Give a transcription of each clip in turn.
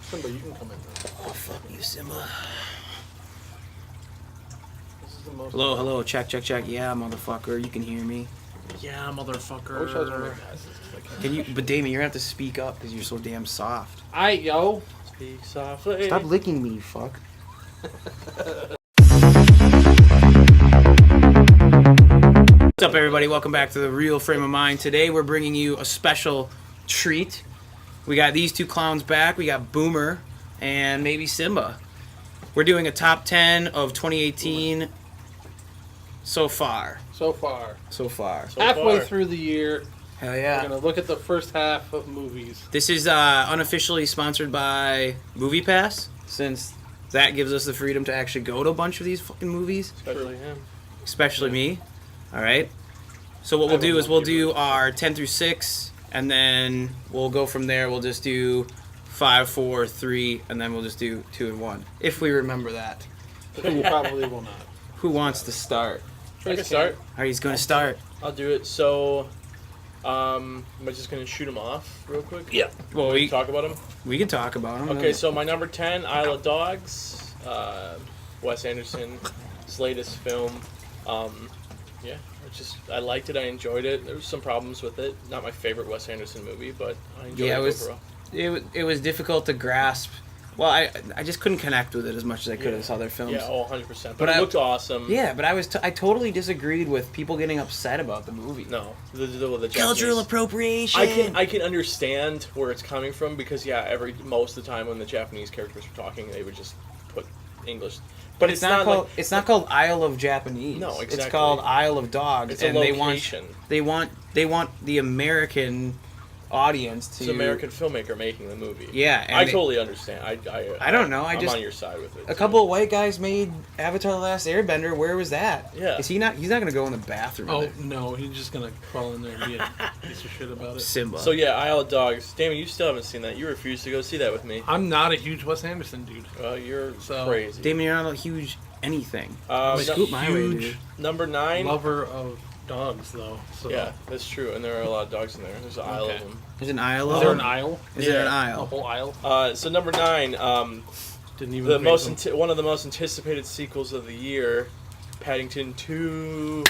Simba, you can come in now. Oh, fuck you, Simba. This is the most... Hello, check. Yeah, motherfucker, you can hear me. Yeah, motherfucker. I wish I was wearing glasses. Can you? But Damon, you're gonna have to speak up because you're so damn soft. Yo. Speak softly. Stop licking me, you fuck. What's up, everybody? Welcome back to The Real Frame of Mind. Today we're bringing you a special treat. We got these two clowns back. We got Boomer and maybe Simba. We're doing a top 10 of 2018 so far. So far. Halfway through the year, Hell we're yeah. going to look at the first half of movies. This is unofficially sponsored by MoviePass, since that gives us the freedom to actually go to a bunch of these fucking movies. Especially him. Especially me. Alright. So what we'll do is we'll do our 10 through 6, and then we'll go from there. We'll just do 5, 4, 3, and then we'll just do 2 and 1. If we remember that. You probably will not. Who wants to start? I can start. Alright, he's going to start. I'll do it. So, am I just going to shoot them off real quick? Yeah. Well, we talk about them? can talk about him. Okay, so my number 10, Isle of Dogs. Wes Anderson, his latest film. Yeah, I liked it. I enjoyed it. There was some problems with it. Not my favorite Wes Anderson movie, but I enjoyed it overall. It was difficult to grasp. Well, I just couldn't connect with it as much as I could as other films. Yeah, 100%. But it looked awesome. Yeah, but I totally disagreed with people getting upset about the movie. No, the Cultural Japanese. appropriation. I can understand where it's coming from because most of the time when the Japanese characters were talking, they would just put English. But it's not called. It's not called Isle of Japanese. No, exactly. It's called Isle of Dogs, It's a location. They want the American audience to. It's an American filmmaker making the movie. Yeah, and I totally understand. I don't know. I'm on your side with it. A couple of white guys made Avatar: The Last Airbender. Where was that? Yeah. Is he not? He's not going to go in the bathroom. Oh, with it. no, he's just going to crawl in there and be a piece of shit about it. Simba. So yeah, Isle of Dogs. Damon, you still haven't seen that. You refuse to go see that with me. I'm not a huge Wes Anderson dude. You're So- crazy. Damon, you're not a huge anything. Scoop my way, dude. Number 9. Lover of dogs, though. So. Yeah, that's true. And there are a lot of dogs in there. There's an aisle of them. There's an aisle. Is there an aisle? Is there an A aisle? whole aisle? So number 9, Didn't even one of the most anticipated sequels of the year, Paddington 2.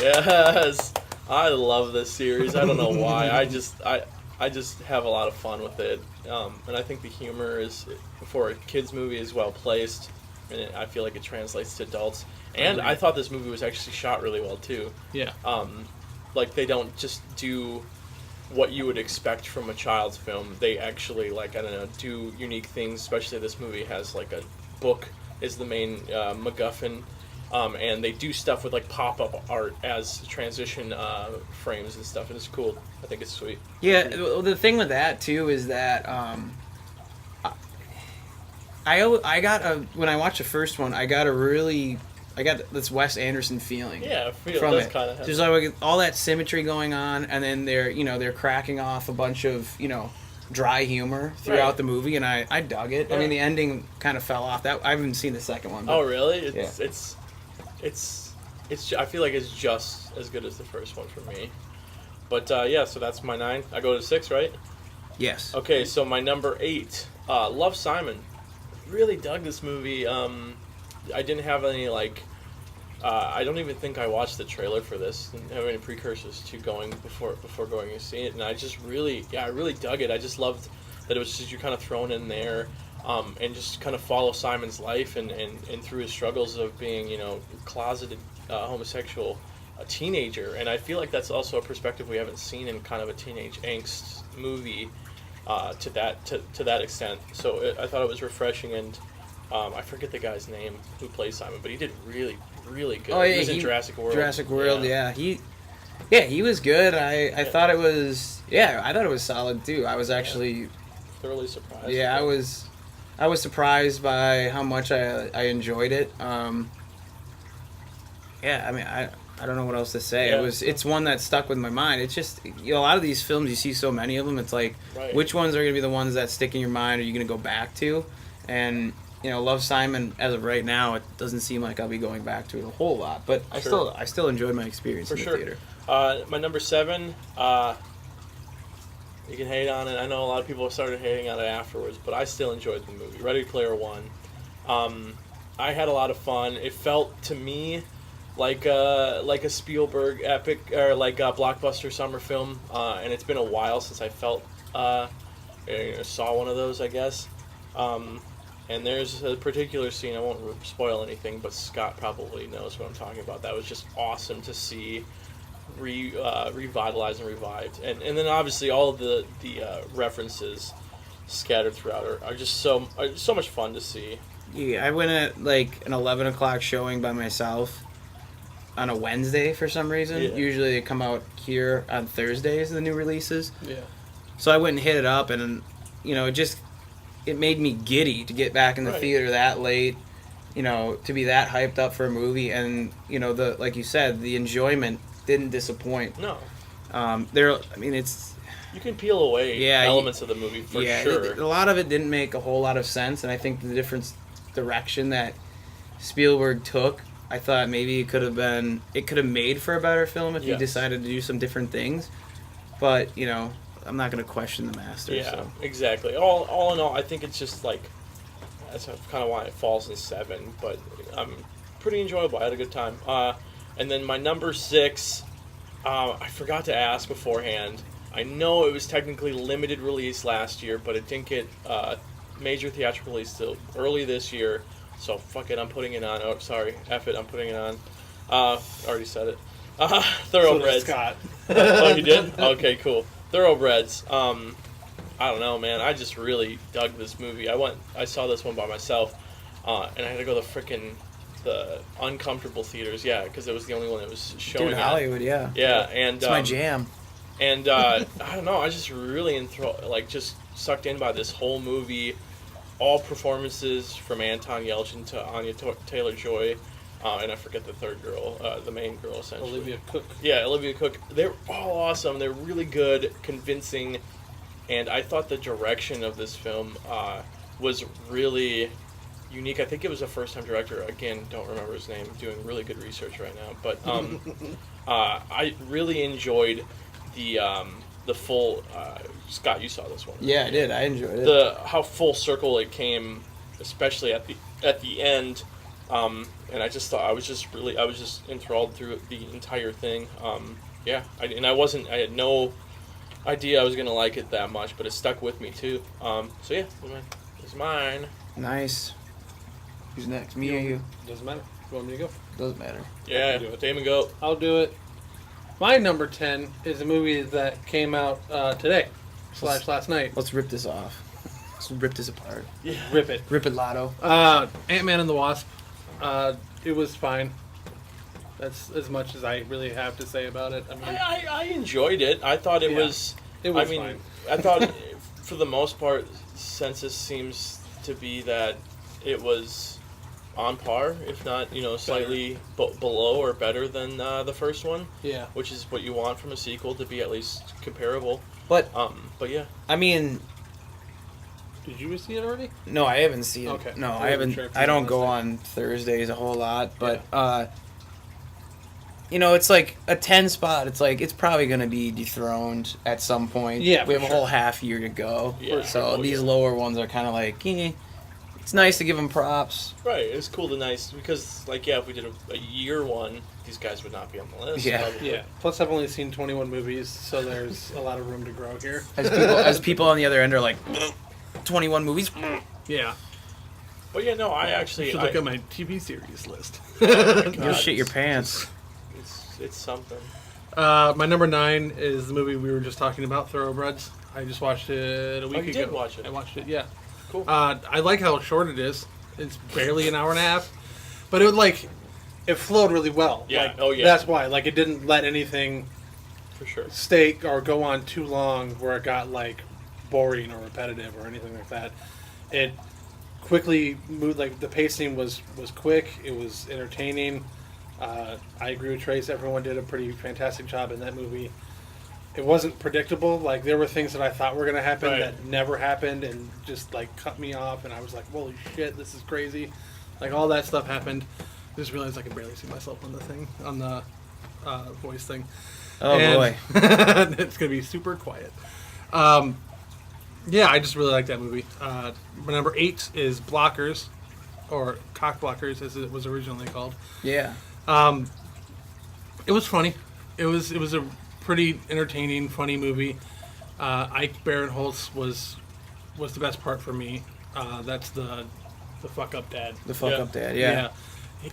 Yes, I love this series. I don't know why. I just have a lot of fun with it, and I think the humor is for a kids movie is well placed, and I feel like it translates to adults. And I thought this movie was actually shot really well too. Yeah. Like they don't just do what you would expect from a child's film. They actually do unique things. Especially this movie has like a book is the main MacGuffin, and they do stuff with like pop-up art as transition frames and stuff, and it's cool. I think it's sweet. Yeah, the thing with that too is that when I watched the first one, I got this Wes Anderson feeling. Yeah, I feel from that's it. kind of There's like all that symmetry going on, and then they're cracking off a bunch of dry humor throughout the movie, and I dug it. Yeah. I mean, the ending kind of fell off. That I haven't seen the second one. But, Oh really? It's I feel like it's just as good as the first one for me. But yeah, so that's my 9. I go to 6, right? Yes. Okay, so my number 8, Love, Simon. Really dug this movie. I didn't have any I don't even think I watched the trailer for this. Didn't have any precursors to going before going and seeing it, and I just really dug it. I just loved that it was just you kind of thrown in there, and just kind of follow Simon's life and through his struggles of being closeted homosexual teenager, and I feel like that's also a perspective we haven't seen in kind of a teenage angst movie to that extent. So I thought it was refreshing, and I forget the guy's name who plays Simon, but he did really good. Oh yeah, he was in Jurassic World. Jurassic World, yeah. He was good. I thought it was solid too. I was actually thoroughly surprised. Yeah, I was surprised by how much I enjoyed it. Yeah, I mean, I don't know what else to say. Yeah. It's one that stuck with my mind. It's just a lot of these films, you see so many of them. It's like, which ones are going to be the ones that stick in your mind? Are you going to go back to? And Love, Simon, as of right now, it doesn't seem like I'll be going back to it a whole lot. But I still enjoyed my experience in the theater. My number 7, You can hate on it. I know a lot of people started hating on it afterwards, but I still enjoyed the movie. Ready Player One. I had a lot of fun. It felt to me like a Spielberg epic or like a blockbuster summer film, and it's been a while since I saw one of those, I guess. And there's a particular scene, I won't spoil anything, but Scott probably knows what I'm talking about. That was just awesome to see revitalized and revived. And then obviously all of the references scattered throughout are just so much fun to see. Yeah, I went at like an 11 o'clock showing by myself on a Wednesday for some reason. Yeah. Usually they come out here on Thursdays, the new releases. Yeah. So I went and hit it up, and it made me giddy to get back in the Right. theater that late, to be that hyped up for a movie, and like you said, the enjoyment didn't disappoint. No. It's You can peel away elements of the movie for sure. A lot of it didn't make a whole lot of sense, and I think the different direction that Spielberg took, I thought maybe it could have made for a better film if he Yes. decided to do some different things. But I'm not going to question the master. Yeah, So. exactly. All in all, I think it's just like that's kind of why it falls in 7. But pretty enjoyable. I had a good time. And then my number 6, I forgot to ask beforehand. I know it was technically limited release last year, but it didn't get major theatrical release till early this year. So fuck it, I'm putting it on. Oh, sorry, F it, I'm putting it on. Already said it. Thoroughbreds. So Scott. Oh, you did? Okay, cool. Thoroughbreds. I don't know, man. I just really dug this movie. I saw this one by myself, and I had to go to the uncomfortable theaters. Yeah, because it was the only one that was showing. Dude, at. Hollywood, yeah. Yeah, and It's my jam. And I don't know. I just really just sucked in by this whole movie. All performances from Anton Yelchin to Anya Taylor-Joy, and I forget the third girl, the main girl essentially. Olivia Cook. Yeah, Olivia Cook. They're all awesome. They're really good, convincing, and I thought the direction of this film was really unique. I think it was a first-time director. Again, don't remember his name. Doing really good research right now, but I really enjoyed the full. Scott, you saw this one. Yeah, I did. I enjoyed it. How full circle it came, especially at the end. And I just thought I was just enthralled through the entire thing. I had no idea I was gonna like it that much, but it stuck with me too. So yeah, it's mine. Nice. Who's next? Me or you? Doesn't matter. You want me to go? Doesn't matter. Yeah, do it. Damon, go. I'll do it. My number 10 is a movie that came out today / last night. Let's rip this off. Let's rip this apart. Yeah. Rip it. Rip it, Lotto. Ant-Man and the Wasp. It was fine. That's as much as I really have to say about it. I mean, I enjoyed it. I thought it was. it was I mean, fine. I thought for the most part, census seems to be that it was on par, if not, slightly below or better than the first one. Yeah. Which is what you want from a sequel, to be at least comparable. But yeah. I mean, Did you see it already? no, I haven't seen it. Okay. No, I I haven't. wasn't sure if I you don't were go listening. on Thursdays a whole lot, but it's like a 10 spot. It's like it's probably going to be dethroned at some point. Yeah, we for have a sure. whole half year to go. Yeah. So Oh, these yeah. lower ones are kind of like, it's nice to give them props. Right, it's cool to because, if we did a year one, these guys would not be on the list. Yeah. probably. Yeah. Plus, I've only seen 21 movies, so there's a lot of room to grow here. As people on the other end are like, 21 movies. Yeah. But yeah, no, I You actually. should look at my TV series list. You'll shit your pants. It's something. My number 9 is the movie we were just talking about, Thoroughbreds. I just watched it a week ago. you did watch it. I watched it, yeah. Cool. I like how short it is. It's barely an hour and a half. But it flowed really well. Yeah. Oh, yeah. That's why. It didn't let anything For sure. stay or go on too long where it got, boring or repetitive or anything like that. It quickly moved, the pacing was quick. It was entertaining. I agree with Trace. Everyone did a pretty fantastic job in that movie. It wasn't predictable. There were things that I thought were going to happen Right. that never happened and just, cut me off. And I was like, holy shit, this is crazy. All that stuff happened. I just realized I could barely see myself on the voice thing. Oh, boy. It's going to be super quiet. Yeah, I just really like that movie. My number 8 is Blockers, or Cock Blockers, as it was originally called. Yeah. It was funny. It was a pretty entertaining, funny movie. Ike Barinholtz was the best part for me. That's the fuck up dad. The fuck up dad, yeah.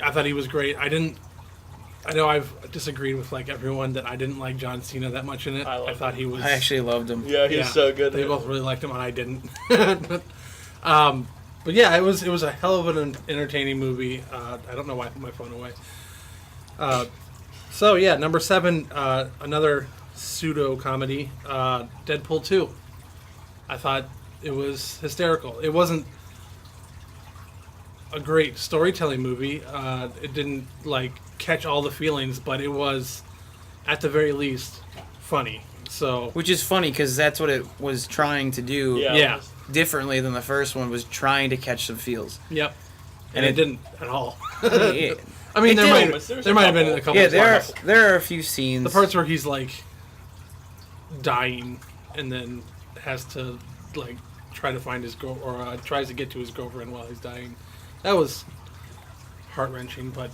I thought he was great. I know I've disagreed with like everyone that I didn't like John Cena that much in it. I thought he was. I actually loved him. Yeah, he's so good. They both really liked him, and I didn't. But yeah, it was a hell of an entertaining movie. I don't know why I put my phone away. So yeah, number 7, another pseudo comedy, Deadpool 2. I thought it was hysterical. It wasn't a great storytelling movie. It didn't like catch all the feelings, but it was, at the very least, funny. So, Which is funny because that's what it was trying to do. yeah. Differently than the first one, was trying to catch some feels. Yep. And it didn't at all. It- I mean, It there did. might have been a couple. yeah, of parts. there are a few scenes. The parts where he's like dying and then has to like try to find his or tries to get to his girlfriend while he's dying. That was heart wrenching, but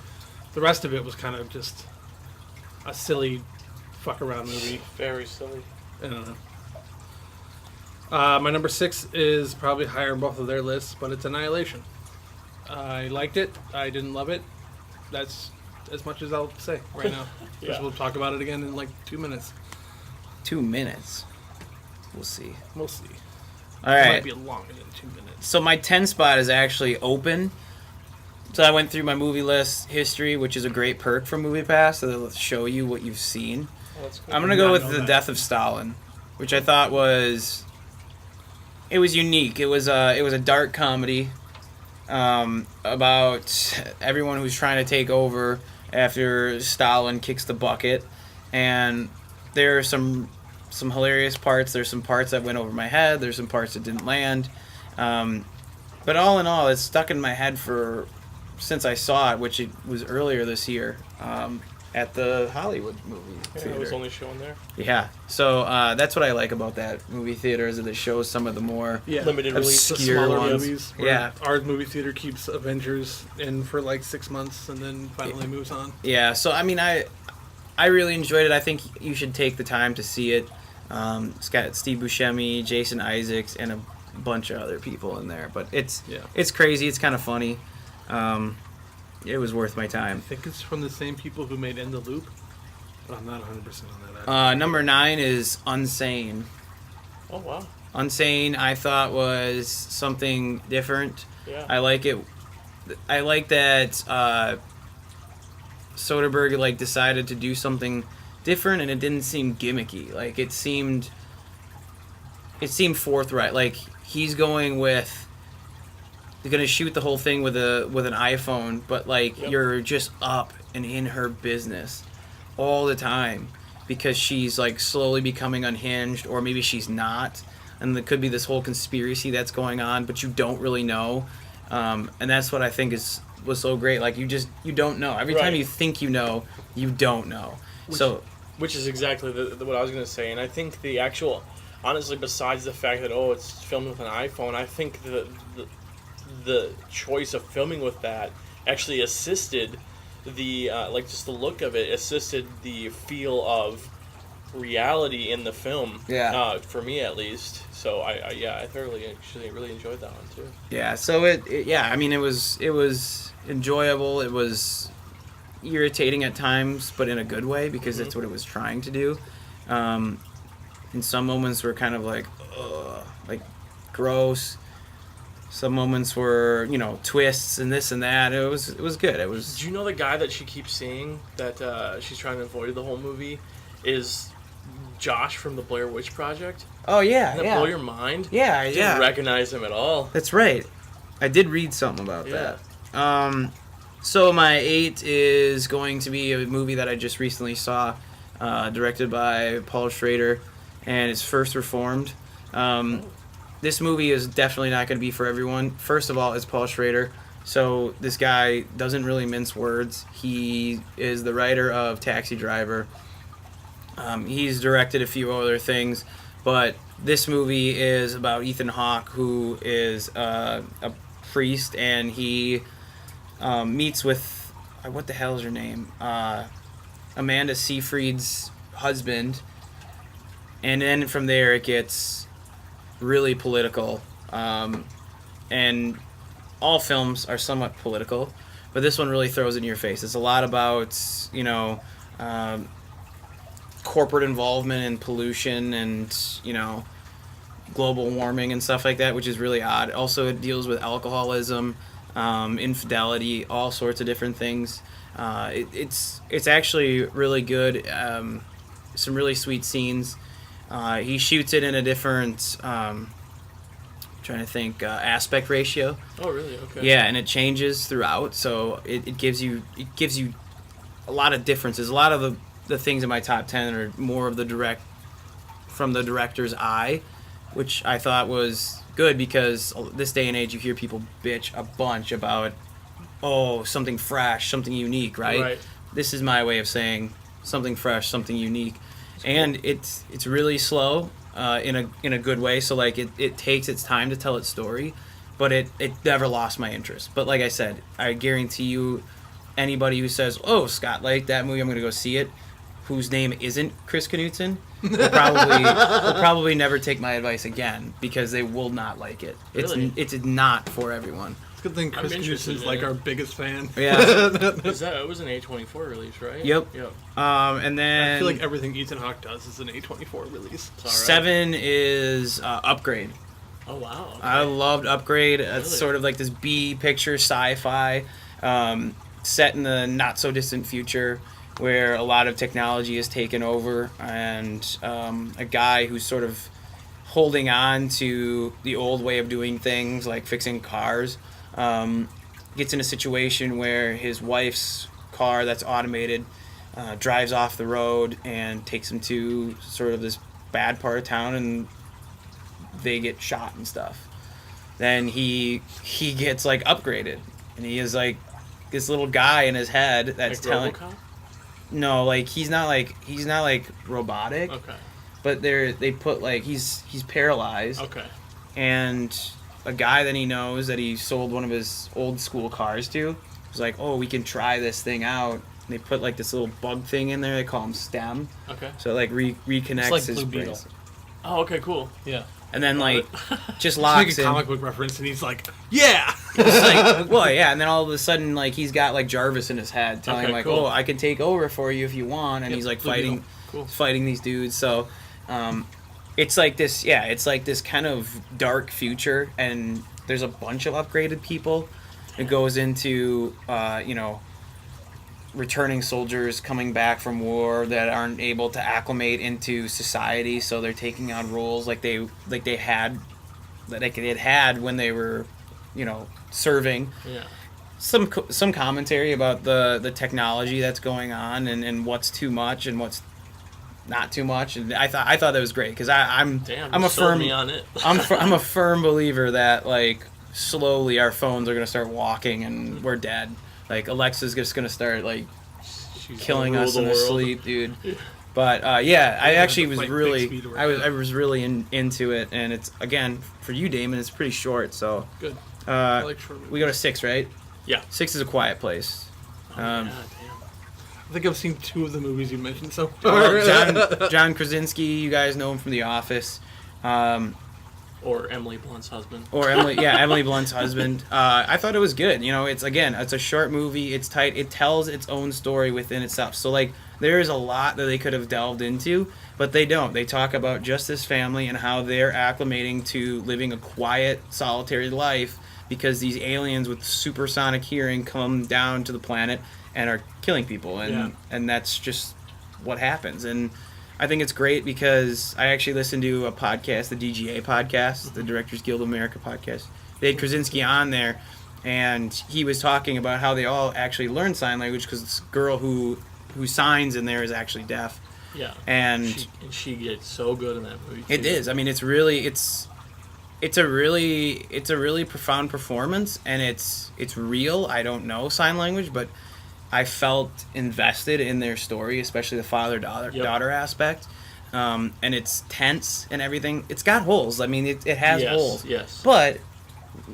the rest of it was kind of just a silly fuck around movie. Very silly. I don't know. My number 6 is probably higher in both of their lists, but it's Annihilation. I liked it. I didn't love it. That's as much as I'll say right now. Because we'll talk about it again in like 2 minutes. 2 minutes. We'll see. We'll see. All It right. might be longer than 2 minutes. So my 10 spot is actually open. So I went through my movie list history, which is a great perk from MoviePass, so they'll show you what you've seen. Oh, that's cool. I'm gonna did go not with know The that. Death of Stalin, which I thought was unique. It was a dark comedy about everyone who's trying to take over after Stalin kicks the bucket, and there are some hilarious parts. There's some parts that went over my head. There's some parts that didn't land, but all in all, it's stuck in my head since I saw it, which it was earlier this year at the Hollywood movie theater. It was only shown there. Yeah, so that's what I like about that movie theater, is that it shows some of the more Limited release. The obscure smaller ones. movies. Where Yeah. Our movie theater keeps Avengers in for like 6 months and then finally moves on. Yeah, so I mean, I really enjoyed it. I think you should take the time to see it. It's got Steve Buscemi, Jason Isaacs, and a bunch of other people in there. But it's crazy. It's kind of funny. It was worth my I time. think it's from the same people who made In the Loop, but I'm not 100% on that. Number 9 is Unsane. Oh, wow. Unsane, I thought, was something different. Yeah. I like it. I like that Soderbergh like decided to do something different, and it didn't seem gimmicky. Like it seemed forthright. Like he's going with. They're gonna shoot the whole thing with an iPhone, but like you're just up and in her business all the time because she's like slowly becoming unhinged, or maybe she's not, and there could be this whole conspiracy that's going on, but you don't really know, and that's what I think was so great. Like you don't know. Every time you think you know, you don't know. Which is exactly what I was gonna say, and I think the actual, honestly, besides the fact that it's filmed with an iPhone, I think the choice of filming with that actually assisted the just the look of it assisted the feel of reality in the film. Yeah. For me at least. So I thoroughly actually really enjoyed that one too. Yeah. So I mean it was enjoyable. It was irritating at times, but in a good way because that's what it was trying to do. In some moments were kind of like, ugh, like gross. Some moments were, twists and this and that. It was good. It was. Do you know the guy that she keeps seeing that she's trying to avoid the whole movie is Josh from the Blair Witch Project? Oh yeah, Doesn't that blow your mind? Yeah, I didn't recognize him at all. That's right. I did read something about that. So my 8 is going to be a movie that I just recently saw, directed by Paul Schrader, and it's First Reformed. This movie is definitely not going to be for everyone. First of all, it's Paul Schrader, so this guy doesn't really mince words. He is the writer of Taxi Driver. He's directed a few other things, but this movie is about Ethan Hawke, who is a priest, and he meets with what the hell is her name? Amanda Seyfried's husband, and then from there it gets really political. And all films are somewhat political, but this one really throws it in your face. It's a lot about, corporate involvement and pollution and, global warming and stuff like that, which is really odd. Also, it deals with alcoholism, infidelity, all sorts of different things. It's actually really good. Some really sweet scenes. He shoots it in a different... trying to think aspect ratio. Oh, really? Okay. Yeah, and it changes throughout, so it gives you a lot of differences. A lot of the things in my top 10 are more of from the director's eye, which I thought was good, because this day and age you hear people bitch a bunch about something fresh, something unique, right? This is my way of saying something fresh, something unique. And it's really slow. In a good way, so like it takes its time to tell its story, but it never lost my interest. But like I said, I guarantee you, anybody who says, "Oh, Scott liked that movie, I'm gonna go see it," whose name isn't Chris Knutson, will probably never take my advice again, because they will not like it. Really? It's not for everyone. It's a good thing Chris interested is in like it. our biggest fan. Yeah. It was an A24 release, right? Yep. Yep. And then I feel like everything Ethan Hawke does is an A24 release. It's all right. 7 is Upgrade. Oh, wow. Okay. I loved Upgrade. It's Really? sort of like this B picture sci-fi set in the not so distant future, where a lot of technology is taken over, and a guy who's sort of holding on to the old way of doing things, like fixing cars, gets in a situation where his wife's car that's automated drives off the road and takes him to sort of this bad part of town, and they get shot and stuff. Then he gets like upgraded, and he is like this little guy in his head that's Like telling. RoboCop? No, like he's not like robotic, Okay. but they put like he's paralyzed, Okay. and a guy that he knows that he sold one of his old school cars to was like, "Oh, we can try this thing out." And they put like this little bug thing in there. They call him STEM, Okay. so it like reconnects It's like his Blue brain. Beetle. Oh, okay, cool. Yeah. And then like just It's like locks a him. comic book reference, and he's like, "Yeah." It's like, well, yeah, and then all of a sudden, like he's got like Jarvis in his head, telling Okay, him like, cool. "Oh, I can take over for you if you want," and Yep, he's like Blue fighting, Beetle. Cool. fighting these dudes. So, it's like this, yeah, it's like this kind of dark future, and there's a bunch of upgraded people. It goes into, returning soldiers coming back from war that aren't able to acclimate into society, so they're taking on roles like they had when they were, serving. Yeah. Some commentary about the technology that's going on, and what's too much and what's not too much, and I thought that was great, because I'm You a sold firm me on it. I'm a firm believer that like slowly our phones are gonna start walking and we're dead. Like Alexa's just gonna start like She's killing gonna us rule in the our world. sleep, dude. But yeah, I actually the was fight really takes me to I work. was really into it, and it's again for you, Damon. It's pretty short, so Good. I uh, like short movies. we go to 6, right? Yeah. 6 is A Quiet Place. Oh, yeah, damn. I think I've seen 2 of the movies you mentioned so far. Well, John Krasinski, you guys know him from The Office. Or Emily Blunt's husband. Or Emily Blunt's husband. I thought it was good. It's a short movie. It's tight. It tells its own story within itself. So like, there is a lot that they could have delved into, but they don't. They talk about just this family and how they're acclimating to living a quiet, solitary life because these aliens with supersonic hearing come down to the planet and are killing people, and that's just what happens. And I think it's great because I actually listened to a podcast, the DGA podcast, the Directors Guild of America podcast. They had Krasinski on there, and he was talking about how they all actually learn sign language because this girl who signs in there is actually deaf. Yeah. And she gets so good in that movie. Too. it is. I mean, it's a really profound performance, and it's real. I don't know sign language, but I felt invested in their story, especially the father-daughter aspect. and it's tense and everything. It's got holes. I mean, it has holes. Yes. But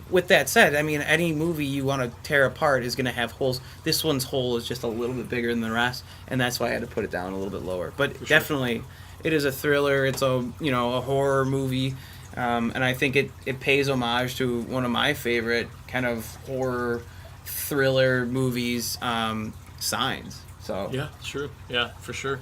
with that said, I mean, any movie you want to tear apart is going to have holes. This one's hole is just a little bit bigger than the rest, and that's why I had to put it down a little bit lower. But definitely, it is a thriller. It's a a horror movie, and I think it pays homage to one of my favorite kind of horror thriller movies, Signs. So Yeah, true. Yeah, for sure.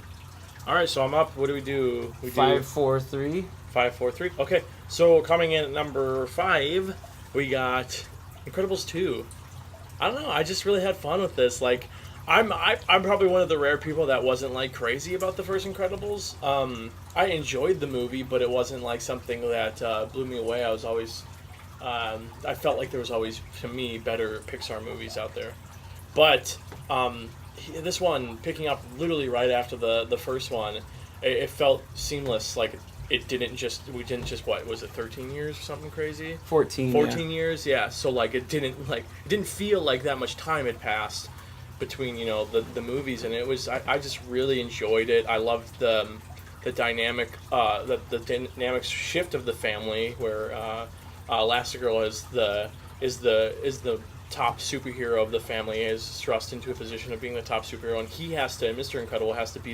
All right, so I'm up. What do we do? We do 5, 4, 3. 5, 4, 3. Okay, so coming in at number 5, we got Incredibles 2. I don't know. I just really had fun with this. Like, I'm probably one of the rare people that wasn't like crazy about the first Incredibles. I enjoyed the movie, but it wasn't like something that blew me away. I was always, I felt like there was always, to me, better Pixar movies out there. But this one, picking up literally right after the first one, it felt seamless. Like we didn't just what was it, 13 years or something crazy? 14. 14 years, yeah. So like it didn't feel like that much time had passed between the movies, and it was I just really enjoyed it. I loved the dynamic the dynamic shift of the family where Elastigirl is the top superhero of the family, is thrust into a position of being the top superhero, and Mr. Incredible has to be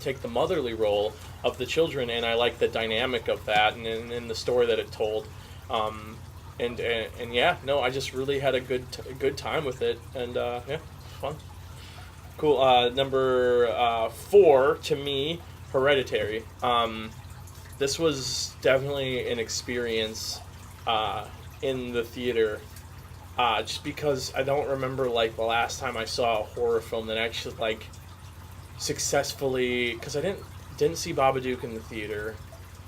take the motherly role of the children, and I like the dynamic of that and the story that it told. And yeah, no, I just really had a good time with it, and yeah, fun. Cool. Number 4 to me, Hereditary. This was definitely an experience in the theater. Just because I don't remember like the last time I saw a horror film that actually like successfully, because I didn't see Babadook in the theater,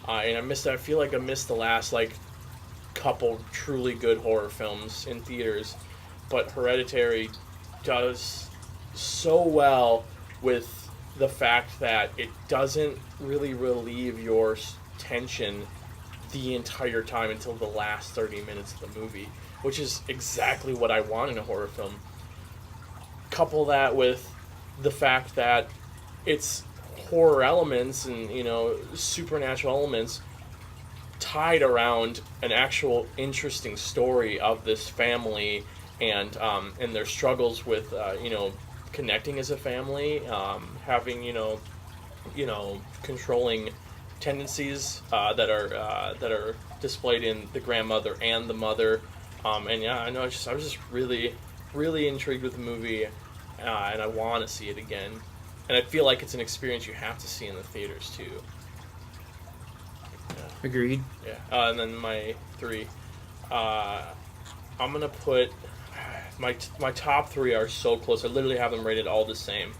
and I feel like I missed the last like couple truly good horror films in theaters, but Hereditary does so well with the fact that it doesn't really relieve your tension the entire time until the last 30 minutes of the movie, which is exactly what I want in a horror film. Couple that with the fact that it's horror elements and supernatural elements tied around an actual interesting story of this family and their struggles with connecting as a family, having controlling tendencies that are displayed in the grandmother and the mother. And yeah, I know. I was just really, really intrigued with the movie, and I want to see it again. And I feel like it's an experience you have to see in the theaters too. Yeah. Agreed. Yeah. And then my 3, I'm gonna put my top 3 are so close. I literally have them rated all the same.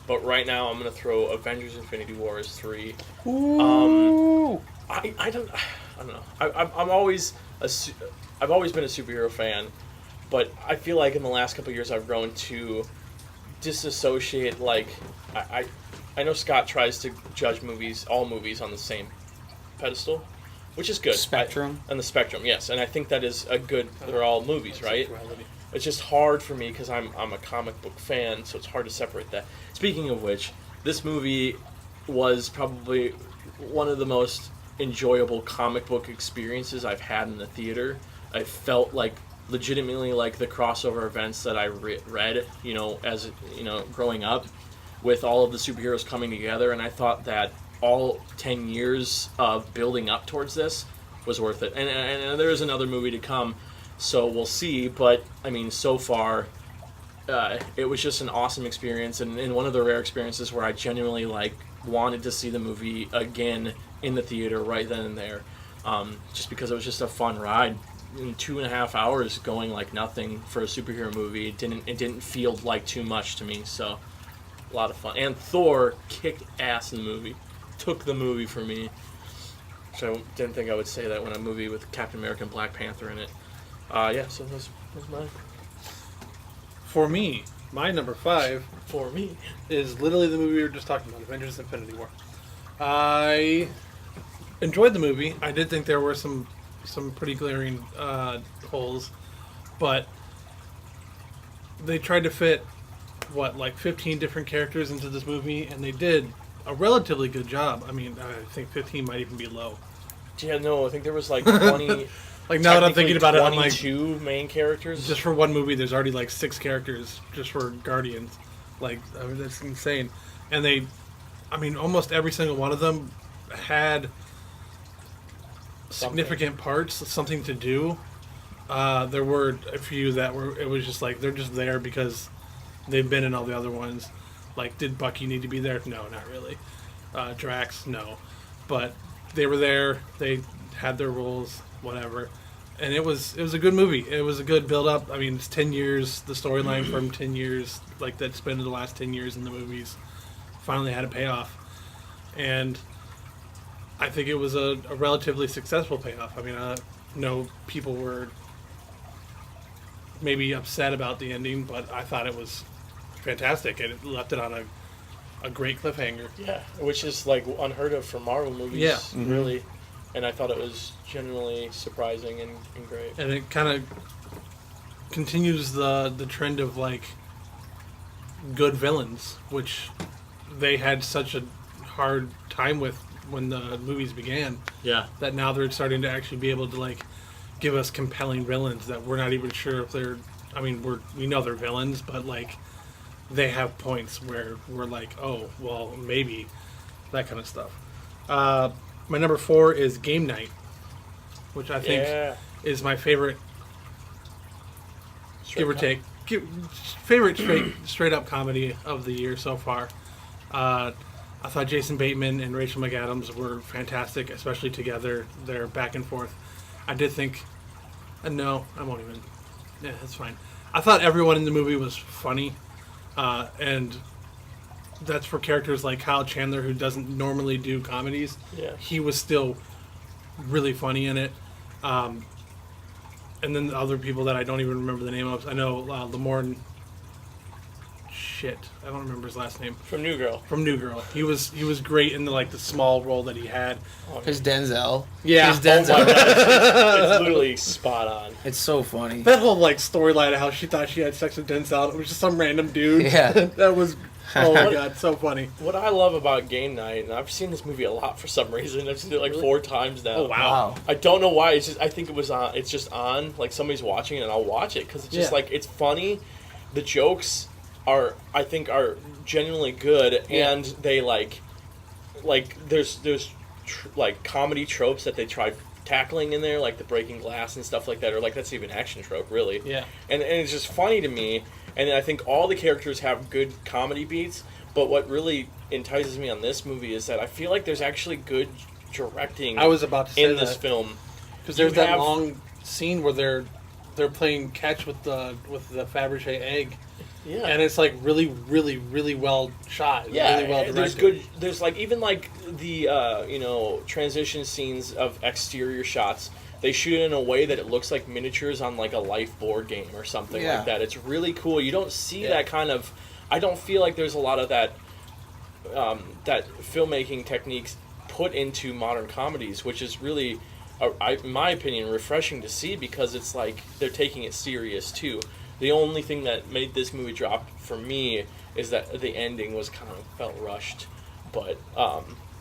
But right now, I'm gonna throw Avengers: Infinity War as 3. Ooh. I don't know. I've always been a superhero fan, but I feel like in the last couple of years I've grown to disassociate. Like I know Scott tries to judge all movies on the same pedestal, which is good. Spectrum. And the spectrum, yes, and I think that is a good. They're all movies, right? It's just hard for me because I'm a comic book fan, so it's hard to separate that. Speaking of which, this movie was probably one of the most enjoyable comic book experiences I've had in the theater. I felt like legitimately like the crossover events that I read, as growing up, with all of the superheroes coming together, and I thought that all 10 years of building up towards this was worth it. And there is another movie to come, so we'll see. But I mean, so far, it was just an awesome experience, and one of the rare experiences where I genuinely wanted to see the movie again in the theater right then and there, just because it was just a fun ride. In 2.5 hours going like nothing for a superhero movie, it didn't feel like too much to me. So a lot of fun. And Thor kicked ass in the movie, took the movie for me. So I didn't think I would say that when a movie with Captain America and Black Panther in it. Yeah, so that's mine. For me, my number 5 For me. is literally the movie we were just talking about, Avengers: Infinity War. I enjoyed the movie. I did think there were some pretty glaring holes, but they tried to fit 15 different characters into this movie, and they did a relatively good job. I mean, I think 15 might even be low. Yeah, no, I think there was like 20. Like now that I'm thinking about it, I'm like, 22 main characters. just for one movie, there's already like 6 characters just for Guardians. Like, I mean, that's insane. And they, I mean, almost every single one of them had significant parts, something to do. There were a few that were, it was just like, they're just there because they've been in all the other ones. Like, did Bucky need to be there? No, not really. Drax, no. But they were there, they had their roles, whatever. And it was a good movie. It was a good build-up. I mean, it's 10 years, the storyline from 10 years, like that's been the last 10 years in the movies, finally had a payoff. And I think it was a relatively successful payoff. I mean, I know people were maybe upset about the ending, but I thought it was fantastic. And it left it on a great cliffhanger. Yeah, which is like unheard of for Marvel movies. Yeah. Really. And I thought it was genuinely surprising and great. And it kind of continues the trend of like good villains, which they had such a hard time with when the movies began, Yeah. that now they're starting to actually be able to like give us compelling villains that we're not even sure if they're, I mean, we know they're villains, but like they have points where we're like, oh, well, maybe, that kind of stuff. My number 4 is Game Night, which I think is my favorite, give or take, favorite straight up comedy of the year so far. I thought Jason Bateman and Rachel McAdams were fantastic, especially together. They're back and forth. I did think, no, I won't even. Yeah, that's fine. I thought everyone in the movie was funny, and that's for characters like Kyle Chandler, who doesn't normally do comedies. Yeah. He was still really funny in it. And then the other people that I don't even remember the name of. I know Lamorne. Shit, I don't remember his last name. From New Girl. From New Girl. He was great in the small role that he had. His Denzel. Yeah. His Denzel. It's literally spot on. It's so funny. That whole storyline of how she thought she had sex with Denzel, and it was just some random dude. Yeah. That was, oh my god, so funny. What I love about Game Night, and I've seen this movie a lot for some reason. I've seen it like 4 times now. Oh wow. I don't know why. It's just I think it was on. It's just on. Like somebody's watching it, and I'll watch it because it's just it's funny. The jokes are genuinely good, and they there's comedy tropes that they try tackling in there, like the breaking glass and stuff like that, or that's even action trope really. Yeah. And it's just funny to me, and I think all the characters have good comedy beats. But what really entices me on this movie is that I feel like there's actually good directing. I was about to say in this film because there's that long scene where they're playing catch with the Fabergé egg. Yeah. And it's really, really, really well shot. Yeah, really well directed. There's even the transition scenes of exterior shots. They shoot it in a way that it looks like miniatures on a life board game or something like that. It's really cool. You don't see that kind of. I don't feel like there's a lot of that filmmaking techniques put into modern comedies, which is really, in my opinion, refreshing to see because it's they're taking it serious too. The only thing that made this movie drop for me is that the ending was felt rushed, but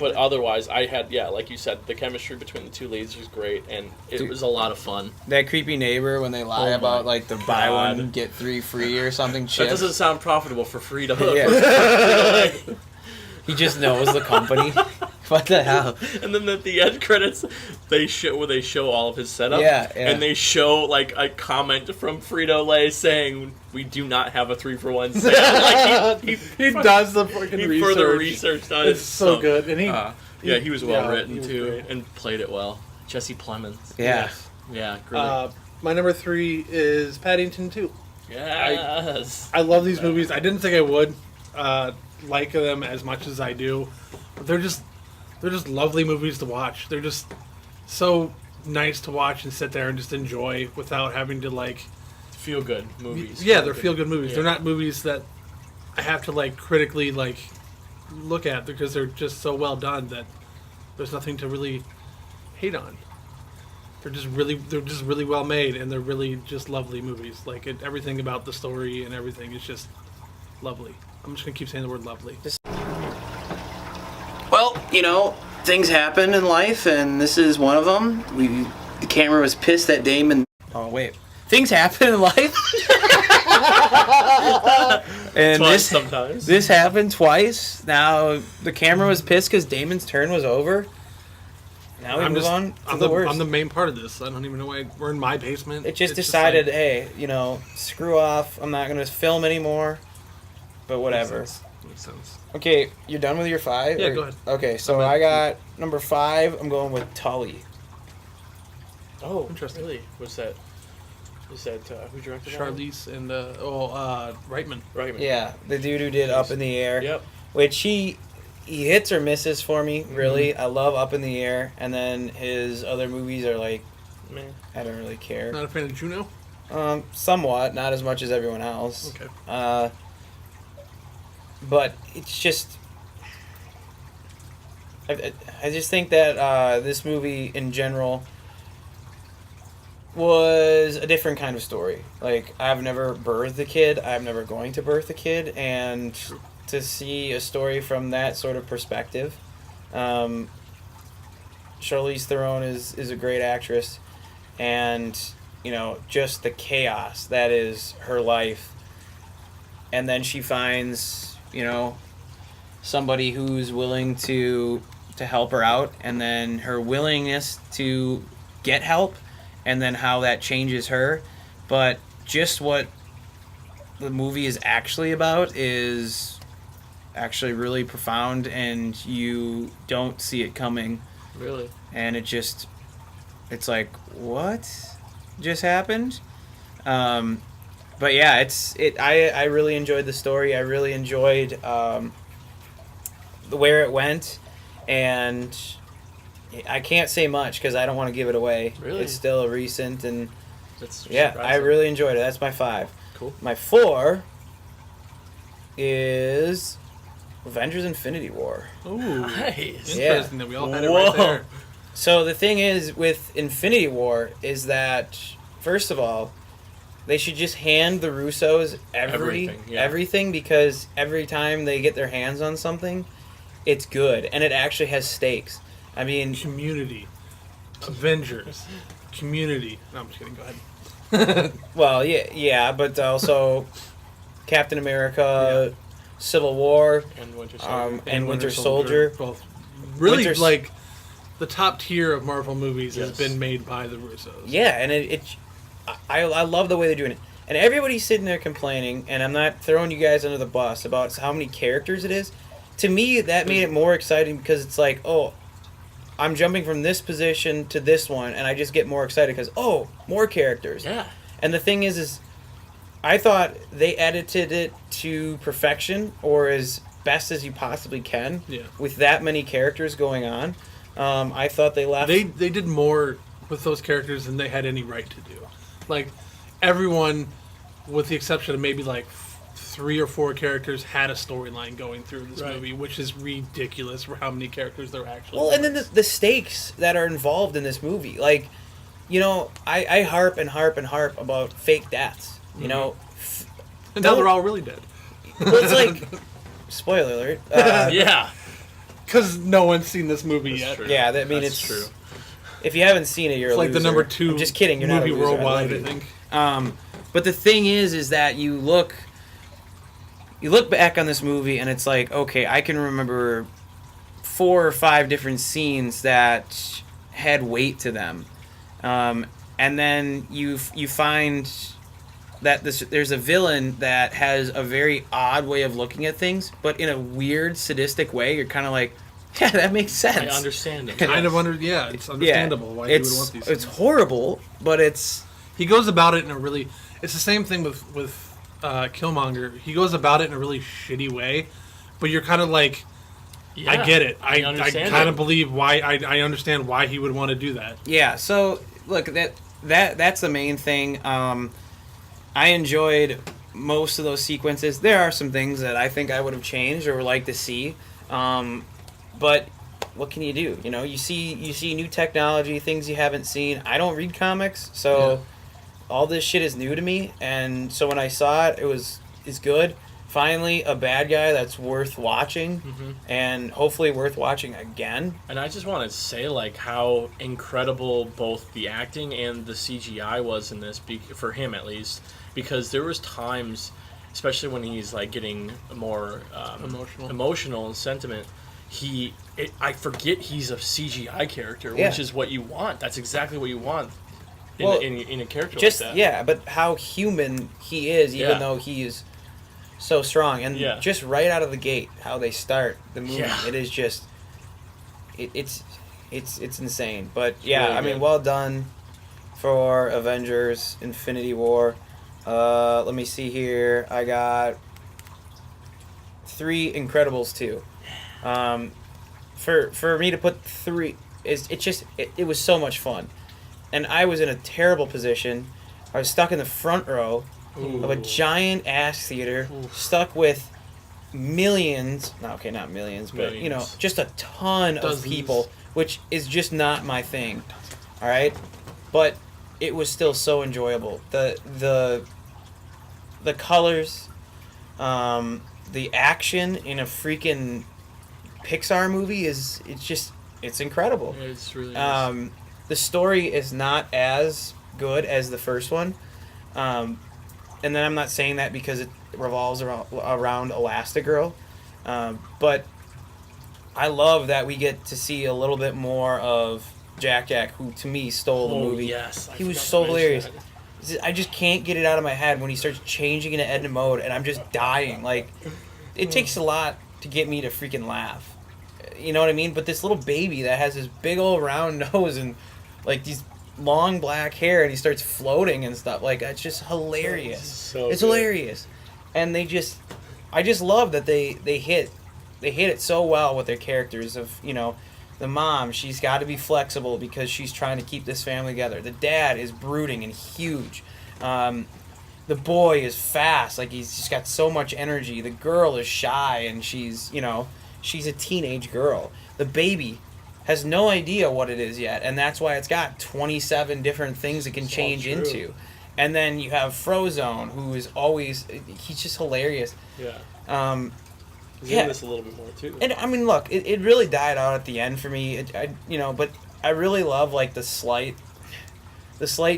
otherwise I had like you said, the chemistry between the two leads was great and it was a lot of fun. That creepy neighbor when they lie about the buy one get 3 free or something. That doesn't sound profitable for Frito. Yeah. He just knows the company. What the hell? And then at the end credits, they show all of his setup. Yeah. And they show a comment from Frito-Lay saying, "We do not have a 3-for-1 sale." He does the fucking research. He further researched on it. It's so good, and he was well written he was too, great. and played it well. Jesse Plemons. Yeah. Yeah, great. My number 3 is Paddington 2. Yes. I love these movies. I didn't think I would like them as much as I do. But they're just lovely movies to watch. They're just so nice to watch and sit there and just enjoy without having to feel good movies. Yeah, they're feel good movies. Yeah. They're not movies that I have to critically look at because they're just so well done that there's nothing to really hate on. They're just really well made and they're really just lovely movies. Everything about the story and everything is just lovely. I'm just gonna keep saying the word lovely. you know, things happen in life, and this is one of them. The camera was pissed that Damon. Oh wait, things happen in life. And Twice sometimes. This happened twice. Now the camera was pissed because Damon's turn was over. Now we move on to the worst. I'm the main part of this. I don't even know why we're in my basement. It just It's decided, like- hey, you know, screw off. I'm not going to film anymore. But whatever. Makes sense. Okay, you're done with your 5? Yeah, go ahead. Okay, so I'm at- I got number 5. I'm going with Tully. Oh, Interesting. Really? What's that? Is that who directed that? Charlize and Reitman. Right. Yeah, the dude who did Up in the Air. Yep. Which he hits or misses for me, really. I love Up in the Air. And then his other movies are like, Man. I don't really care. Not a fan of Juno. Somewhat, not as much as everyone else. Okay. But it's just, I just think that this movie in general was a different kind of story. Like, I've never birthed a kid. I'm never going to birth a kid. And to see a story from that sort of perspective, Charlize Theron is a great actress. And, you know, just the chaos that is her life. And then she finds, you know, somebody who's willing to help her out, and then her willingness to get help, and then how that changes her. But just what the movie is actually about is actually really profound, and you don't see it coming. Really? And it's like, what just happened? But yeah, I really enjoyed the story. I really enjoyed where it went, and I can't say much because I don't want to give it away. Really? It's still recent, and That's yeah, I surprising. really enjoyed it. That's my 5. Cool. My 4 is Avengers: Infinity War. Ooh. Nice. Interesting that we all had it Whoa. right there. So the thing is with Infinity War is that, first of all, they should just hand the Russos Everything, yeah. everything, because every time they get their hands on something, it's good, and it actually has stakes. I mean, Community. Avengers. Community. No, I'm just kidding. Go ahead. well, yeah, but also Captain America, Civil War, And Winter Soldier. and Winter Soldier. Both. Really, Winter- like, the top tier of Marvel movies has Yes. been made by the Russos. Yeah, and I love the way they're doing it. And everybody's sitting there complaining, and I'm not throwing you guys under the bus about how many characters it is. To me, that made it more exciting because it's like, oh, I'm jumping from this position to this one, and I just get more excited because, oh, more characters. Yeah. And the thing is I thought they edited it to perfection, or as best as you possibly can, Yeah. with that many characters going on. I thought they left... They did more with those characters than they had any right to do. Like, everyone, with the exception of maybe like 3 or 4 characters, had a storyline going through this Right. movie, which is ridiculous for how many characters there actually Well, and then the stakes that are involved in this movie. Like, you know, I harp and harp and harp about fake deaths. You know? and now they're all really dead. Well, it's like... Spoiler alert. Yeah. Because no one's seen this movie That's yet. true. Yeah, I mean, That's it's... true. If you haven't seen it, you're It's a like loser. the number 2 I'm just kidding. You're movie not a loser. worldwide, I I love you. think. But the thing is that you look back on this movie and it's like, okay, I can remember 4 or 5 different scenes that had weight to them, and then you find that there's a villain that has a very odd way of looking at things, but in a weird sadistic way. You're kind of like, yeah, that makes sense. I understand it. Kind of yeah, it's understandable why he would want these It's things. horrible, but it's... He goes about it in a really... It's the same thing with Killmonger. He goes about it in a really shitty way, but you're kind of like, Yeah, I get it. I understand kind it. of believe why... I understand why he would want to do that. Yeah, so look, that's the main thing. I enjoyed most of those sequences. There are some things that I think I would have changed or would like to see, but what can you do? You know, you see new technology, things you haven't seen. I don't read comics, so all this shit is new to me, and so when I saw it, it's good. finally a bad guy that's worth watching, and hopefully worth watching again. And I just want to say, like, how incredible both the acting and the CGI was in this, for him at least, because there was times, especially when he's like getting more emotional and sentiment, I forget he's a CGI character, Yeah. which is what you want. That's exactly what you want in, Well, in a character Just like that. yeah, but how human he is, even Yeah. though he is so strong, and Yeah. just right out of the gate, how they start the movie, Yeah. it is just, it's insane. But yeah, really I mean, good. well done for Avengers: Infinity War. Let me see here. I got 3 Incredibles 2. For me to put 3 it was so much fun, and I was in a terrible position. I was stuck in the front row of a giant ass theater, stuck with millions. No, okay, not millions, but you know, Millions. just a ton Dozens. of people, which is just not my thing. All right, but it was still so enjoyable. The colors, the action in a freaking Pixar movie it's incredible. It's really The story is not as good as the first one, and then I'm not saying that because it revolves around Elastigirl, but I love that we get to see a little bit more of Jack, who to me stole the movie. Yes, He was so hilarious. I just can't get it out of my head when he starts changing into Edna mode, and I'm just dying. Like, it takes a lot to get me to freaking laugh. You know what I mean? But this little baby that has this big old round nose and like these long black hair, and he starts floating and stuff. Like, it's just hilarious. So It's good. hilarious, and I just love that they hit it so well with their characters. Of, you know, the mom, she's got to be flexible because she's trying to keep this family together. The dad is brooding and huge. The boy is fast, like he's just got so much energy. The girl is shy, and she's a teenage girl. The baby has no idea what it is yet, and that's why it's got 27 different things it can It's all change true. into. And then you have Frozone, who is he's just hilarious. Yeah. He's Yeah. in this a little bit more too. And I mean, look, it really died out at the end for me. But I really love like the slight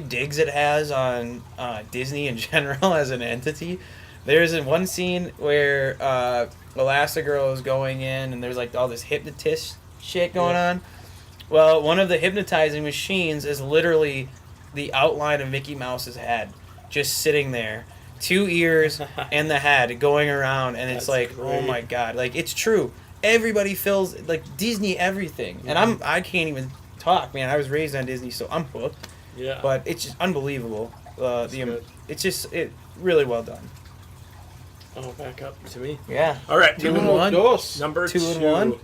digs it has on Disney in general as an entity. There's one scene where Elastigirl is going in, and there's like all this hypnotist shit going on. Well, one of the hypnotizing machines is literally the outline of Mickey Mouse's head, just sitting there. 2 ears and the head going around, and it's That's like, oh great. my god, like, it's true. Everybody feels like Disney everything, and I can't even talk, man. I was raised on Disney, so I'm hooked. Yeah. But it's just unbelievable. good. It's really well done. Oh, back up to me. Yeah. All right. 2 and 1. Number 2 2. and 1.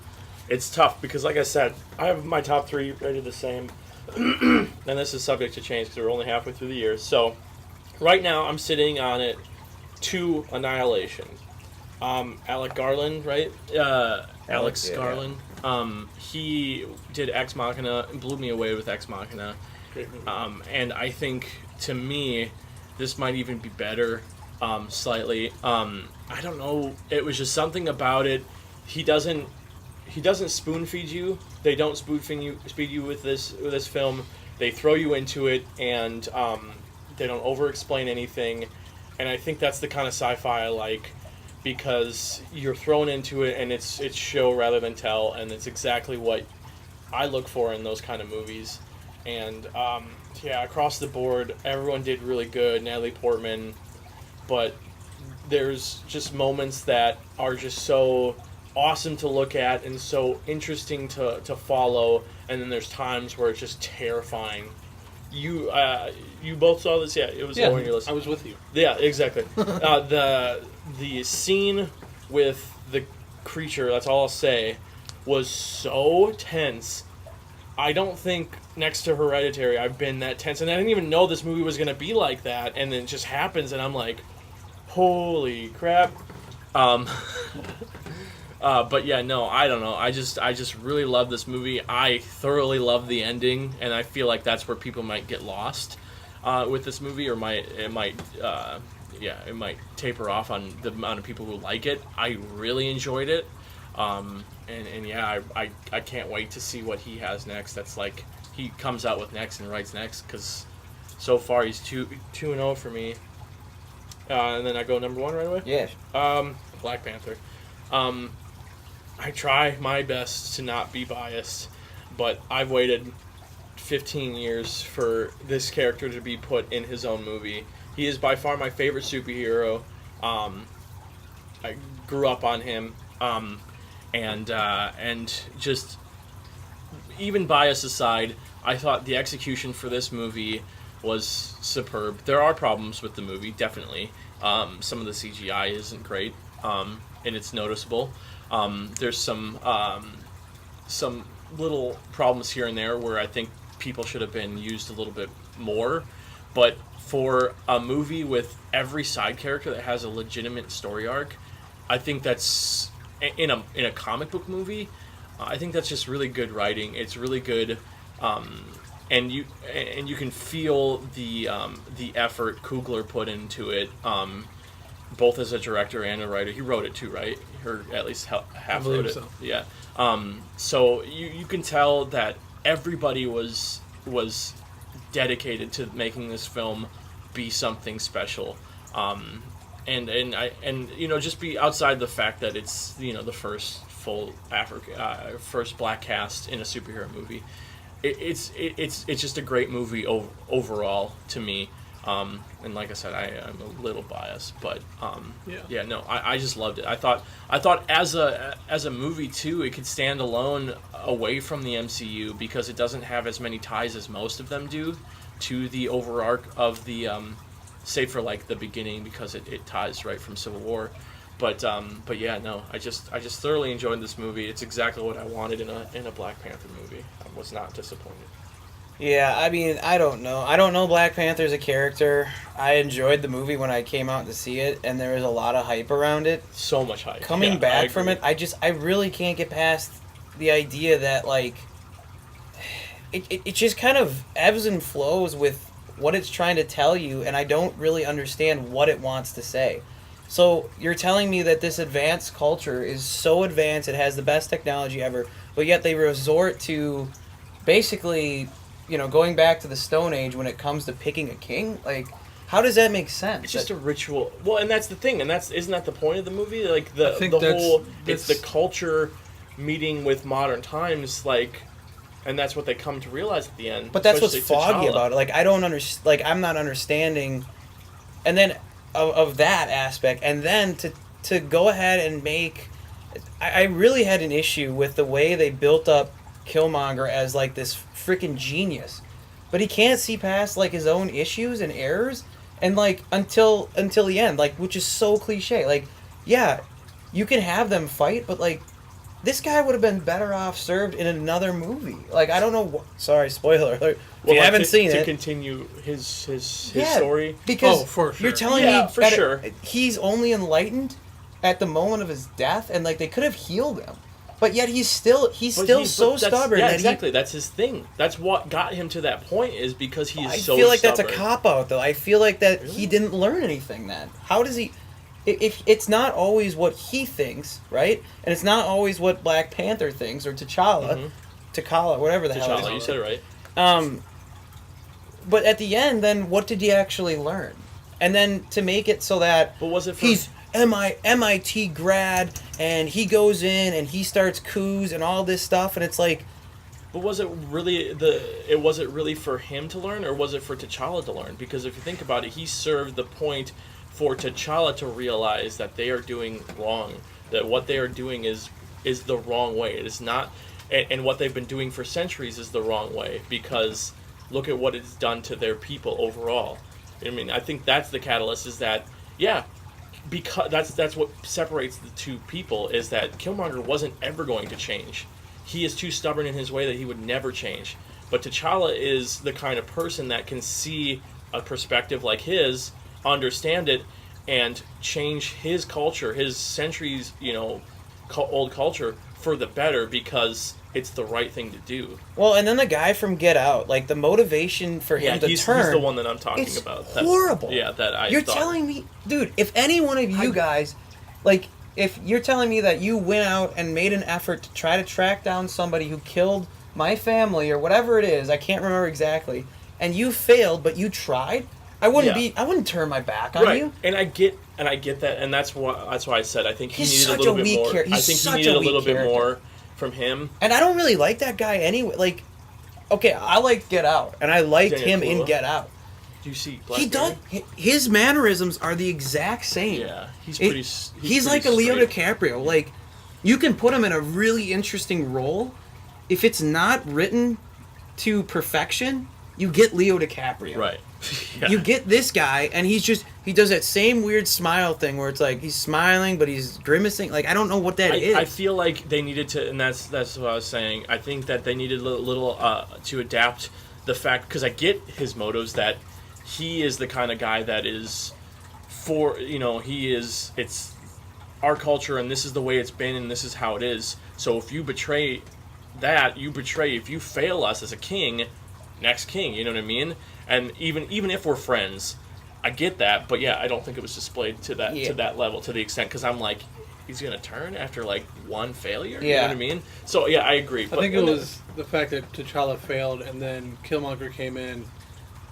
It's tough because, like I said, I have my top 3 rated the same, and this is subject to change because we're only halfway through the year. So, right now I'm sitting on it 2 Annihilation. Alec Garland, right? Alex yeah. Garland. He did Ex Machina and blew me away with Ex Machina. Great movie. And I think, to me, this might even be better, slightly. I don't know. It was just something about it. He doesn't spoon feed you. They don't spoon feed you with this film. They throw you into it, and they don't over-explain anything. And I think that's the kind of sci-fi I like, because you're thrown into it, and it's show rather than tell, and it's exactly what I look for in those kind of movies. And yeah, across the board, everyone did really good. Natalie Portman, but there's just moments that are just so awesome to look at and so interesting to follow, and then there's times where it's just terrifying. You both saw this, yeah? It was Yeah, on your list. I was with you. Yeah, exactly. The scene with the creature, that's all I'll say, was so tense. I don't think next to Hereditary I've been that tense, and I didn't even know this movie was going to be like that, and then it just happens, and I'm like, holy crap. But yeah, no, I don't know. I just really love this movie. I thoroughly love the ending, and I feel like that's where people might get lost with this movie, or it might it might taper off on the amount of people who like it. I really enjoyed it, and yeah, I can't wait to see what he has next. That's like he comes out with next and writes next, because so far he's 2-0 for me. And then I go number 1 right away. Yeah. Black Panther. I try my best to not be biased, but I've waited 15 years for this character to be put in his own movie. He is by far my favorite superhero. I grew up on him, and just even bias aside, I thought the execution for this movie was superb. There are problems with the movie, definitely. Some of the CGI isn't great, and it's noticeable. There's some little problems here and there where I think people should have been used a little bit more. But for a movie with every side character that has a legitimate story arc, I think that's in a comic book movie. I think that's just really good writing. It's really good. And you can feel the effort Coogler put into it, both as a director and a writer. He wrote it too, right? Or at least half wrote it. So. Yeah. So you can tell that everybody was dedicated to making this film be something special. And just be outside the fact that it's the first full first black cast in a superhero movie. It's just a great movie overall to me, and like I said, I'm a little biased, but I just loved it. I thought as a movie too, it could stand alone away from the MCU because it doesn't have as many ties as most of them do to the overarch of the save for like the beginning, because it ties right from Civil War. But yeah, no, I just thoroughly enjoyed this movie. It's exactly what I wanted in a Black Panther movie. I was not disappointed. Yeah, I mean, I don't know. I don't know Black Panther as a character. I enjoyed the movie when I came out to see it, and there was a lot of hype around it. So much hype. Coming back from it, I really can't get past the idea that, like, it just kind of ebbs and flows with what it's trying to tell you, and I don't really understand what it wants to say. So you're telling me that this advanced culture is so advanced, it has the best technology ever, but yet they resort to basically, going back to the Stone Age when it comes to picking a king? Like, how does that make sense? It's just a ritual. Well, and that's the thing, and isn't that the point of the movie? Like it's the culture meeting with modern times, like, and that's what they come to realize at the end. But that's what's foggy about it. Like, I don't understand. Like, I'm not understanding. And then of that aspect, and then to go ahead and make, I really had an issue with the way they built up Killmonger as like this freaking genius, but he can't see past like his own issues and errors, and like until the end, like, which is so cliche. Like, yeah, you can have them fight, but like, this guy would have been better off served in another movie. Like, I don't know. Sorry, spoiler alert. If you haven't seen it, to continue his story. Because for sure. You're telling me for sure he's only enlightened at the moment of his death, and like they could have healed him, but yet he's still so stubborn. Yeah, exactly. That's his thing. That's what got him to that point, is because he is so stubborn. I feel like that's a cop out, though. I feel like that he didn't learn anything then. How does he? If it's not always what he thinks, right? And it's not always what Black Panther thinks, or T'Challa, whatever the hell it is. You said it right. But at the end, then what did he actually learn? And then to make it so that he's MIT grad, and he goes in and he starts coups and all this stuff, and it's like. But was it really for him to learn, or was it for T'Challa to learn? Because if you think about it, he served the point for T'Challa to realize that they are doing wrong, that what they are doing is the wrong way. It is not, and what they've been doing for centuries is the wrong way, because look at what it's done to their people overall. I mean, I think that's the catalyst, is that, because that's what separates the two people, is that Killmonger wasn't ever going to change. He is too stubborn in his way that he would never change. But T'Challa is the kind of person that can see a perspective like his, understand it, and change his culture, his centuries, old culture for the better because it's the right thing to do. Well, and then the guy from Get Out, like the motivation for him to he's turn. the one that I'm talking it's about. Horrible. You're thought. telling me, dude, if any one of you guys, like, if you're telling me that you went out and made an effort to try to track down somebody who killed my family or whatever it is, I can't remember exactly, and you failed, but you tried, I wouldn't turn my back on you. And I get that, and that's why I said I think he He's needed such a little bit more. I think he needed a little bit more from him. And I don't really like that guy anyway. Like, okay, I liked Get Out, and I liked him in Get Out. Do you see Black He does. His mannerisms are the exact same. Yeah, he's He's like a Leo DiCaprio. Like, you can put him in a really interesting role. If it's not written to perfection, you get Leo DiCaprio. Right. Yeah. You get this guy, and he does that same weird smile thing where it's like he's smiling, but he's grimacing. Like, I don't know what that is. I feel like they needed to, and that's what I was saying. I think that they needed a little to adapt the fact, because I get his motives that he is the kind of guy that is it's our culture, and this is the way it's been, and this is how it is. So if you betray that, if you fail us as a king, next king, you know what I mean? And even if we're friends, I get that, but yeah, I don't think it was displayed to that level, to the extent, because I'm like, he's gonna turn after like one failure. You know what I mean? So yeah, I agree. I think it was the fact that T'Challa failed, and then Killmonger came in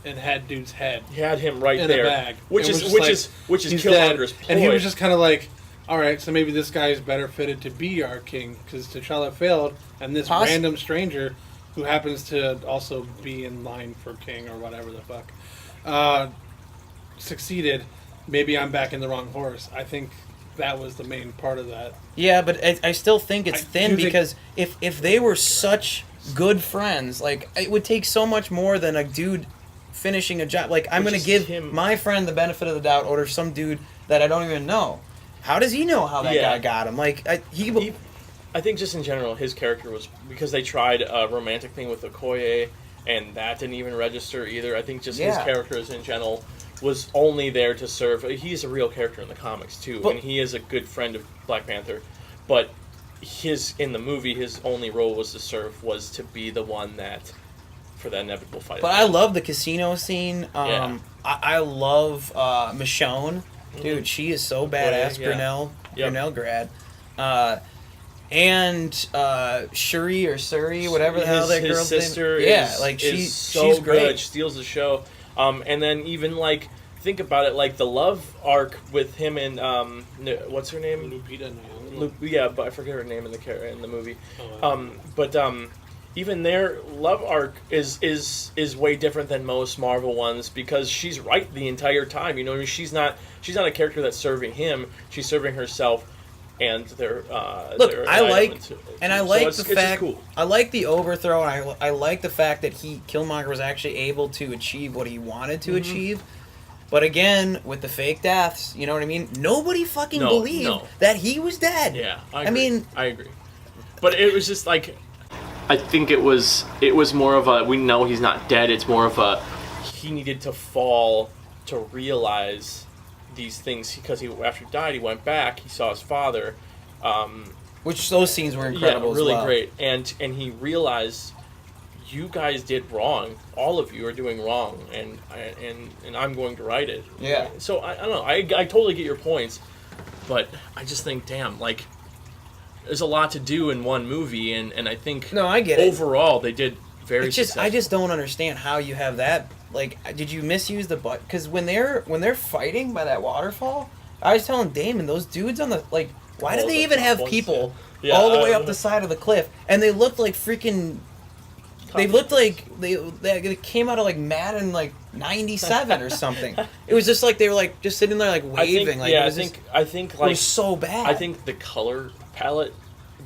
and had dude's head. He had him right in there, a bag, which is Killmonger's ploy. And he was just kind of like, all right, so maybe this guy is better fitted to be our king because T'Challa failed, and this random stranger who happens to also be in line for king or whatever the fuck succeeded. Maybe I'm back in the wrong horse. I think that was the main part of that. Yeah, but I still think it's thin because if they were such good friends, like, it would take so much more than a dude finishing a job. Like, I'm going to give my friend the benefit of the doubt over some dude that I don't even know. How does he know how that guy got him? Like, I think just in general, his character was, because they tried a romantic thing with Okoye, and that didn't even register either. I think just his characters in general was only there to serve. He's a real character in the comics too, and he is a good friend of Black Panther. But in the movie, his only role was to be the one that, for that inevitable fight. But I love the casino scene. I love Michonne. Dude, she is so badass. Grinnell grad. And Shuri or Suri, whatever the hell that girl's name. His sister she's great. Good. She steals the show. And then even, like, think about it, like the love arc with him and what's her name? Lupita Nyong'o. But I forget her name in the movie. Even their love arc is way different than most Marvel ones, because she's right the entire time. You know what I mean? She's not a character that's serving him. She's serving herself. And I like the fact. Cool. I like the overthrow, and I like the fact that Killmonger was actually able to achieve what he wanted to achieve. But again, with the fake deaths, you know what I mean? Nobody fucking believed that he was dead. Yeah, I agree. But it was just like, I think it was more of a, we know he's not dead. It's more of a, he needed to fall to realize these things, because after he died, he went back, he saw his father, which those scenes were incredible. Yeah, really great, and he realized, you guys did wrong, all of you are doing wrong, and I'm going to right it. Yeah. So I don't know, I totally get your points, but I just think, damn, like, there's a lot to do in one movie, and I think I get it. Overall they did very successful. I just don't understand how you have that. Like, did you misuse the butt? Because when they're fighting by that waterfall, I was telling Damon, those dudes on the, like, why did they even have people all the way up the side of the cliff? And they looked like freaking. They looked like they came out of like Madden like '97 or something. It was just like they were like just sitting there like waving. I think like, it was so bad. I think the color palette,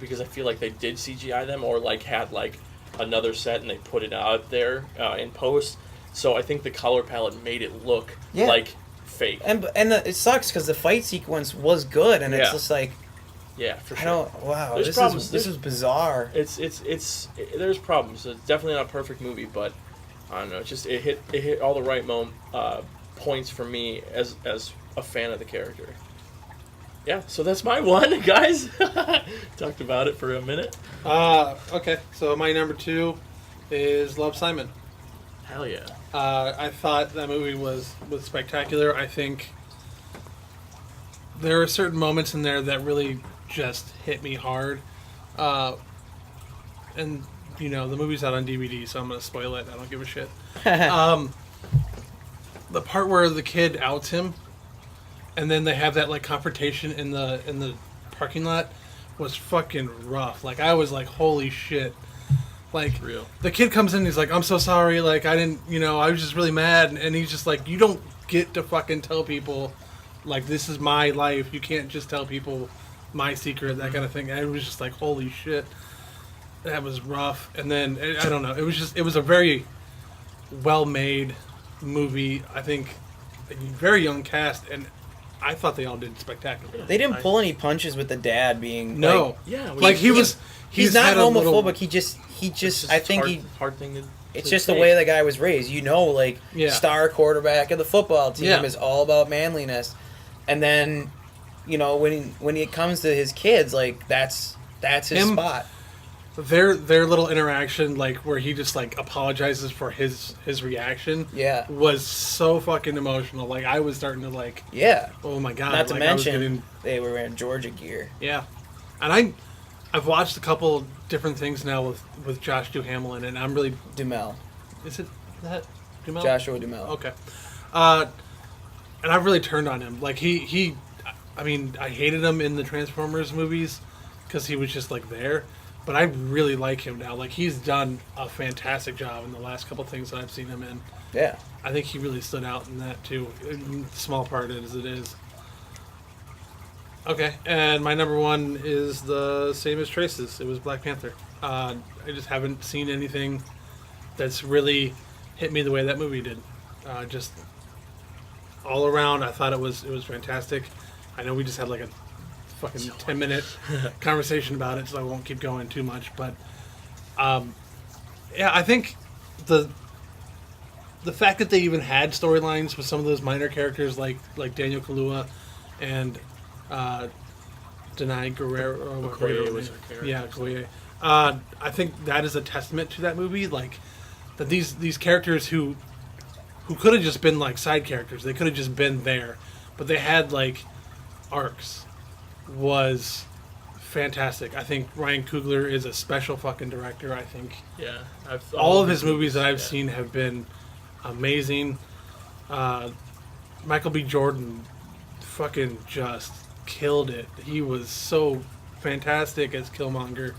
because I feel like they did CGI them, or like had like another set and they put it out there in post. So I think the color palette made it look like fake. And it sucks because the fight sequence was good, and it's just like, for sure. This is bizarre. There's problems. It's definitely not a perfect movie, but I don't know. It hit all the right points for me as a fan of the character. Yeah, so that's my one, guys. Talked about it for a minute. Okay, so my number 2 is Love, Simon. Hell yeah. I thought that movie was spectacular. I think there are certain moments in there that really just hit me hard. And, you know, the movie's out on DVD, so I'm going to spoil it. I don't give a shit. The part where the kid outs him, and then they have that, like, confrontation in the parking lot was fucking rough. Like, I was like, holy shit. Like, Real. the kid comes in, he's like, I'm so sorry, like, I didn't, you know, I was just really mad, and he's just like, you don't get to fucking tell people, like, this is my life, you can't just tell people my secret, that kind of thing. And I was just like, holy shit, that was rough. And then, I don't know, it was a very well-made movie, I think, a very young cast, and I thought they all did spectacular. They didn't pull any punches with the dad being No. like, Yeah. Like, he's not had a homophobic. little- He just it's I think hard thing to. it's to just the take. way the guy was raised. You know, like Yeah. star quarterback of the football team Yeah. is all about manliness, and then, you know, when it comes to his kids, like that's his Him- spot. Their little interaction, like, where he just, like, apologizes for his reaction, Yeah. was so fucking emotional. Like, I was starting to, like, Yeah. oh my god. Not to like, I was mention getting- they were wearing Georgia gear. yeah. And I've watched a couple different things now with Josh Duhamel, and I'm really, Dumel, is it that Duhamel? Joshua Dumel. Okay. And I've really turned on him. Like, he I mean, I hated him in the Transformers movies because he was just, like, there. But I really like him now. Like, he's done a fantastic job in the last couple things that I've seen him in. Yeah. I think he really stood out in that, too. Small part as it is. Okay, and my number 1 is the same as Trace's. It was Black Panther. I just haven't seen anything that's really hit me the way that movie did. Just all around, I thought it was fantastic. I know we just had like a fucking 10-minute conversation about it, so I won't keep going too much. But yeah, I think the fact that they even had storylines with some of those minor characters like Daniel Kaluuya and Denai Guerrero. Okoye was her character. Yeah, Okoye. I think that is a testament to that movie. Like, that these characters who could have just been like side characters, they could have just been there, but they had like arcs, was fantastic. I think Ryan Coogler is a special fucking director. I think Yeah. all of his movies that I've seen have been amazing. Michael B. Jordan fucking just killed it. He was so fantastic as Killmonger.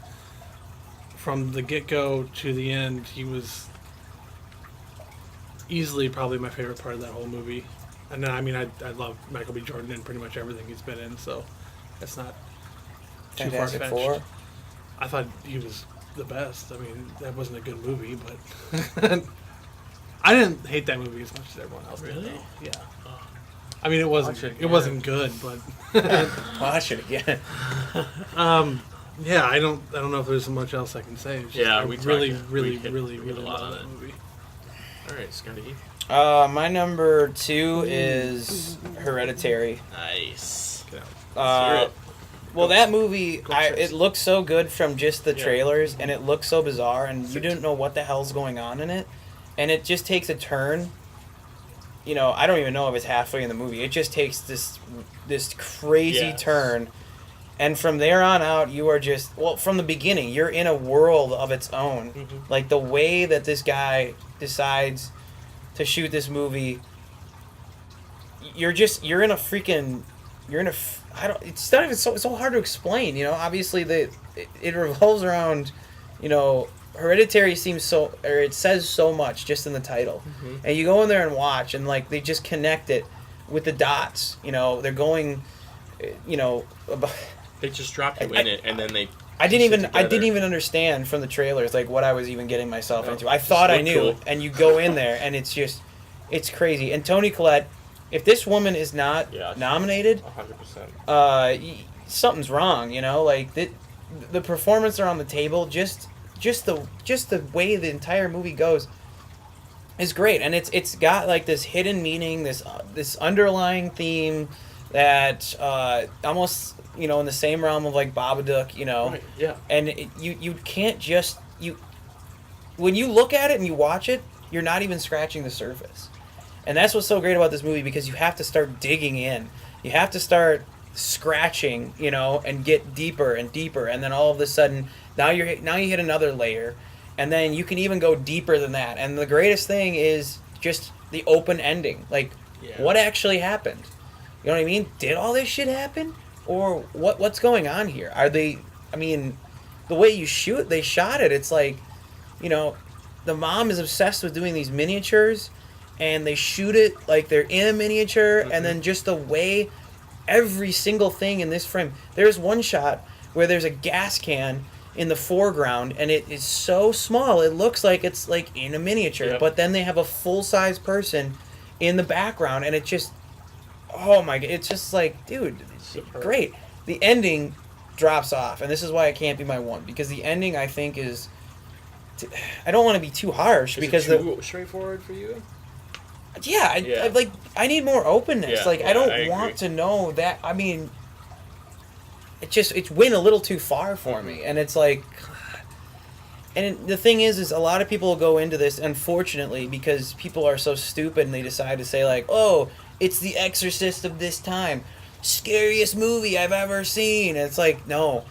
From the get-go to the end, he was easily probably my favorite part of that whole movie. And then, I mean, I love Michael B. Jordan in pretty much everything he's been in, so that's not too Fantastic far-fetched. Four. I thought he was the best. I mean, that wasn't a good movie, but I didn't hate that movie as much as everyone else did. Really? Though. Yeah. I mean, it wasn't. Watch it It wasn't good, but Watch it again. yeah, I don't know if there's much else I can say. It's just, Yeah, I we really, talked- really, we hit really, a really lot love on that it. movie. All right, Scotty. My number 2 is Hereditary. Nice. Get out. Uh, it. well, that movie, Chris. it looks so good from just the Yeah. trailers, and it looks so bizarre, and you didn't know what the hell's going on in it, and it just takes a turn. You know, I don't even know if it's halfway in the movie. It just takes this crazy Yes. turn, and from there on out, you are just from the beginning, you're in a world of its own. Mhm. Like the way that this guy decides to shoot this movie, you're in a freaking, it's not even so hard to explain. You know, obviously it revolves around, you know. Hereditary it says so much just in the title. Mm-hmm. And you go in there and watch, and like they just connect it with the dots. You know, they're going, you know. They just drop you in it, and then they. I didn't piece it together. even understand from the trailers like what I was even getting myself No, into. I just thought I look knew, cool. and you go in there, and it's crazy. And Toni Collette, if this woman is not Yeah. nominated, 100%. something's wrong. You know, like the performance are on the table. Just the way the entire movie goes is great, and it's got like this hidden meaning, this underlying theme that almost, you know, in the same realm of like Babadook, you know. Right, yeah. And you can't just when you look at it and you watch it, you're not even scratching the surface. And that's what's so great about this movie, because you have to start digging in. You have to start scratching, you know, and get deeper and deeper, and then all of a sudden now you hit another layer, and then you can even go deeper than that. And the greatest thing is just the open ending. Like, what actually happened? You know what I mean? Did all this shit happen? Or what's going on here? Are they, I mean, the way they shot it, it's like, you know, the mom is obsessed with doing these miniatures, and they shoot it like they're in a miniature, and then just the way every single thing in this frame. There's one shot where there's a gas can in the foreground, and it is so small, it looks like it's like in a miniature, but then they have a full-size person in the background, and it just, oh my god, it's just like, dude, great. The ending drops off, and this is why it can't be my one, because the ending, I think, is, I don't want to be too harsh, because it too straightforward for you? I need more openness. I don't want agree. to know that. I mean, it's went a little too far for me, and it's like, and the thing is a lot of people go into this, unfortunately, because people are so stupid, and they decide to say like, oh, it's The Exorcist of this time, scariest movie I've ever seen. And it's like, no,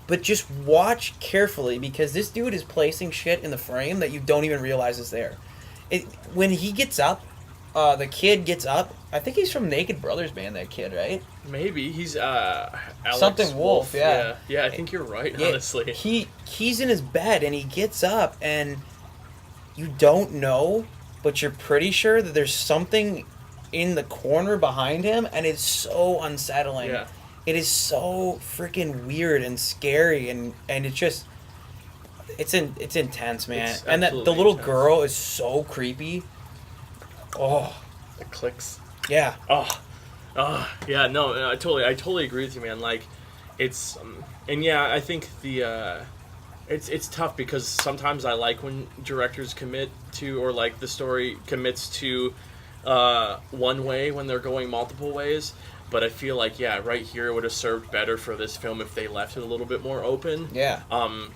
but just watch carefully, because this dude is placing shit in the frame that you don't even realize is there. When he gets up, the kid gets up. I think he's from Naked Brothers Band, that kid, right? Maybe he's Alex something Wolf, yeah. Yeah, I think you're right. Honestly, he's in his bed, and he gets up, and you don't know, but you're pretty sure that there's something in the corner behind him, and it's so unsettling. Yeah. It is so freaking weird and scary, and it's just, it's intense, man. It's and the absolutely little intense. girl is so creepy. Oh, it clicks. yeah. Yeah. No, I totally agree with you, man. Like, it's and yeah, I think the it's tough, because sometimes I like when directors commit to, or like the story commits to one way when they're going multiple ways. But I feel like, yeah, right here it would have served better for this film if they left it a little bit more open. Yeah.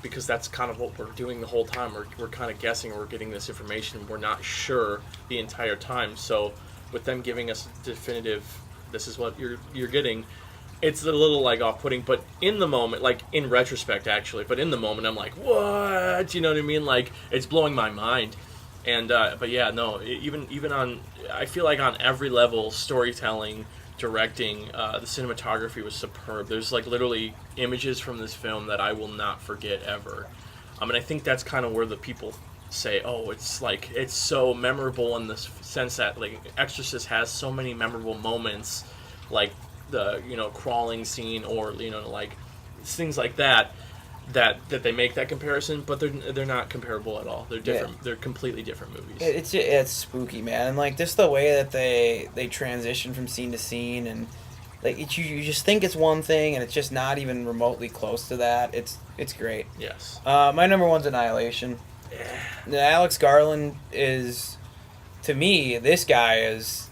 Because that's kind of what we're doing the whole time. We're kind of guessing, we're getting this information. We're not sure the entire time. So with them giving us definitive, this is what you're getting, it's a little like off-putting. But in the moment, like in retrospect actually, but in the moment I'm like, what? You know what I mean? Like, it's blowing my mind. And but yeah, no, even on, I feel like on every level, storytelling, directing, the cinematography was superb. There's like literally images from this film that I will not forget ever. I mean, I think that's kind of where the people say, oh, it's like, it's so memorable in the sense that like Exorcist has so many memorable moments, like the, you know, crawling scene, or, you know, like things like that they make that comparison, but they're not comparable at all. They're different. Yeah. They're completely different movies. It's spooky, man. And like just the way that they transition from scene to scene, and like you just think it's one thing, and it's just not even remotely close to that. It's great. Yes. My number one's Annihilation. Yeah. Alex Garland is, to me, this guy is.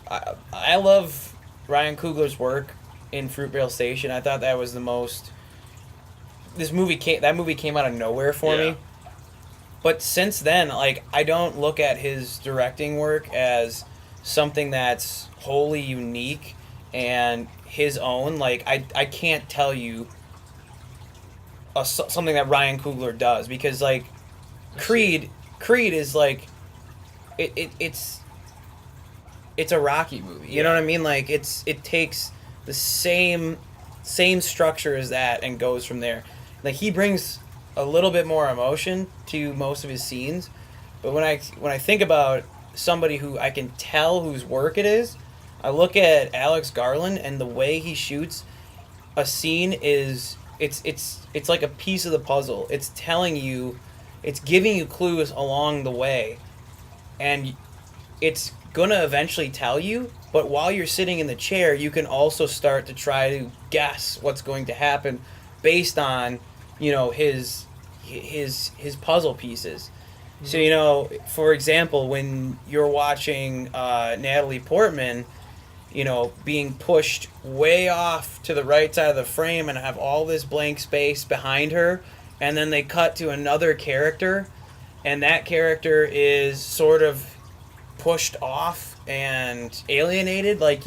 I love Ryan Coogler's work in Fruitvale Station. I thought that was the most. That movie came out of nowhere for me. But since then, like, I don't look at his directing work as something that's wholly unique and his own. Like, I can't tell you something that Ryan Coogler does, because like Creed is like it's a Rocky movie. You know what I mean? Like it takes the same structure as that and goes from there. Like, he brings a little bit more emotion to most of his scenes, but when I think about somebody who I can tell whose work it is, I look at Alex Garland, and the way he shoots a scene is it's like a piece of the puzzle. It's telling you, it's giving you clues along the way, and it's gonna eventually tell you. But while you're sitting in the chair, you can also start to try to guess what's going to happen based on, you know, his puzzle pieces. Mm-hmm. So, you know, for example, when you're watching Natalie Portman, being pushed way off to the right side of the frame and have all this blank space behind her, and then they cut to another character, and that character is sort of pushed off and alienated. Like,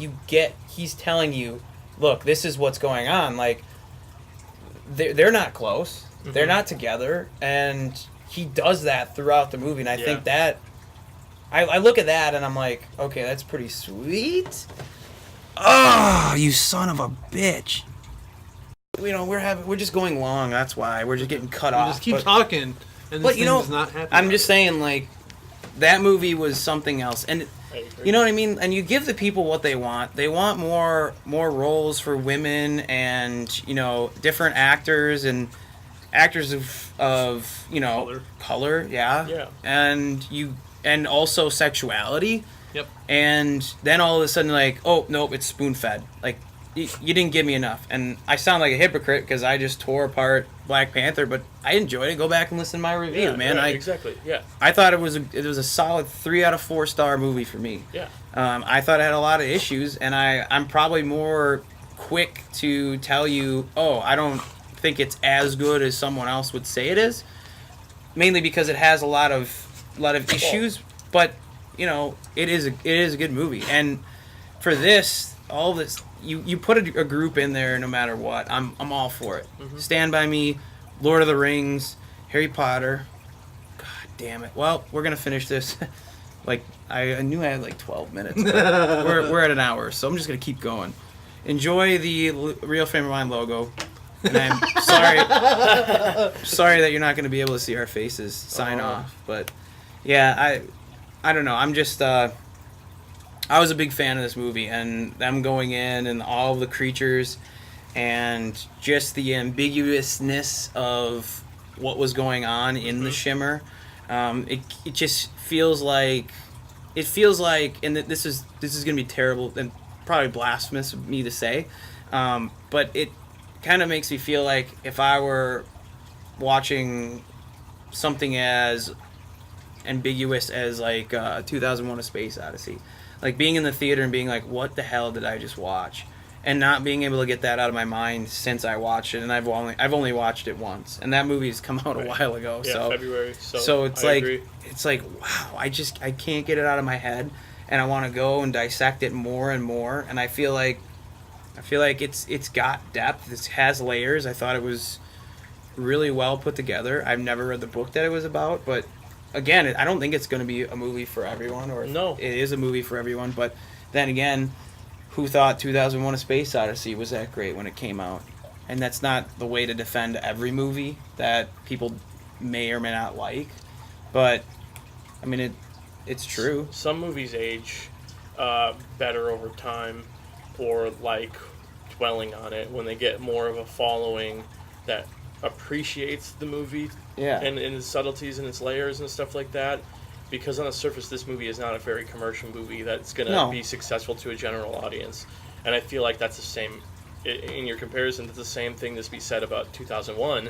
he's telling you, look, this is what's going on. Like, they're not close. Mm-hmm. They're not together. And he does that throughout the movie. And I think that, I look at that and I'm like, okay, that's pretty sweet. Oh, you son of a bitch. We're just going long. That's why. We're just getting cut off. Just keep talking. And this thing is not happening. I'm just saying, like, that movie was something else. And you know what I mean? And you give the people what they want. They want more roles for women and, different actors and actors of color, yeah. And also sexuality. Yep. And then all of a sudden, like, oh, nope, it's spoon-fed. Like, you didn't give me enough. And I sound like a hypocrite because I just tore apart Black Panther, but I enjoyed it. Go back and listen to my review, man. Right, exactly, yeah. I thought it was a solid 3 out of 4 star movie for me. Yeah. I thought it had a lot of issues, and I'm probably more quick to tell you, oh, I don't think it's as good as someone else would say it is, mainly because it has a lot of issues, but it is a good movie. And for this, all this, you put a group in there no matter what, I'm all for it. Mm-hmm. Stand By Me, Lord of the Rings, Harry Potter. God damn it. Well, we're gonna finish this. Like, I knew I had like 12 minutes. But we're at an hour, so I'm just gonna keep going. Enjoy the Real Frame of Mind logo. And I'm sorry that you're not gonna be able to see our faces sign off. But yeah, I don't know. I'm just I was a big fan of this movie, and them going in and all of the creatures and just the ambiguousness of what was going on in the Shimmer. It just feels like, and this is going to be terrible and probably blasphemous of me to say, but it kind of makes me feel like if I were watching something as ambiguous as like 2001: A Space Odyssey. Like, being in the theater and being like, what the hell did I just watch? And not being able to get that out of my mind since I watched it, and I've only watched it once, and that movie's come out a while ago. Yeah, so February. So it's I like agree. It's like, wow, I can't get it out of my head, and I want to go and dissect it more and more. And I feel like it's got depth. It has layers. I thought it was really well put together. I've never read the book that it was about, but again, I don't think it's going to be a movie for everyone, or no, it is a movie for everyone. But then again, who thought 2001: A Space Odyssey was that great when it came out? And that's not the way to defend every movie that people may or may not like. But I mean, it's true. Some movies age better over time, or like dwelling on it when they get more of a following that appreciates the movie and its subtleties and its layers and stuff like that. Because on the surface, this movie is not a very commercial movie that's going to be successful to a general audience. And I feel like that's the same, in your comparison, that's the same thing that's be said about 2001,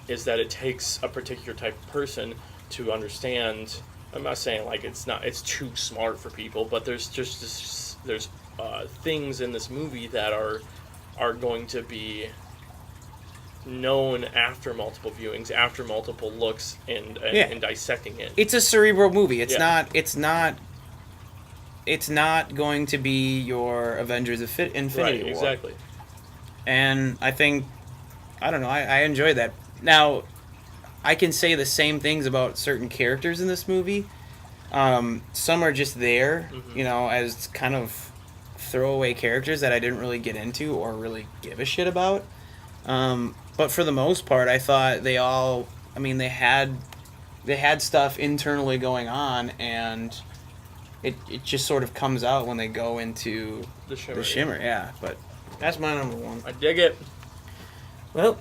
is that it takes a particular type of person to understand. I'm not saying like it's too smart for people, but there's just there's things in this movie that are going to be known after multiple viewings, after multiple looks, and dissecting it. It's a cerebral movie. It's not going to be your Avengers Infinity War. Exactly. And I think, I don't know, I enjoyed that. Now, I can say the same things about certain characters in this movie. Some are just there, as kind of throwaway characters that I didn't really get into or really give a shit about. But for the most part, I thought they had stuff internally going on, and it just sort of comes out when they go into the Shimmer. The Shimmer, yeah. But that's my number one. I dig it. Well,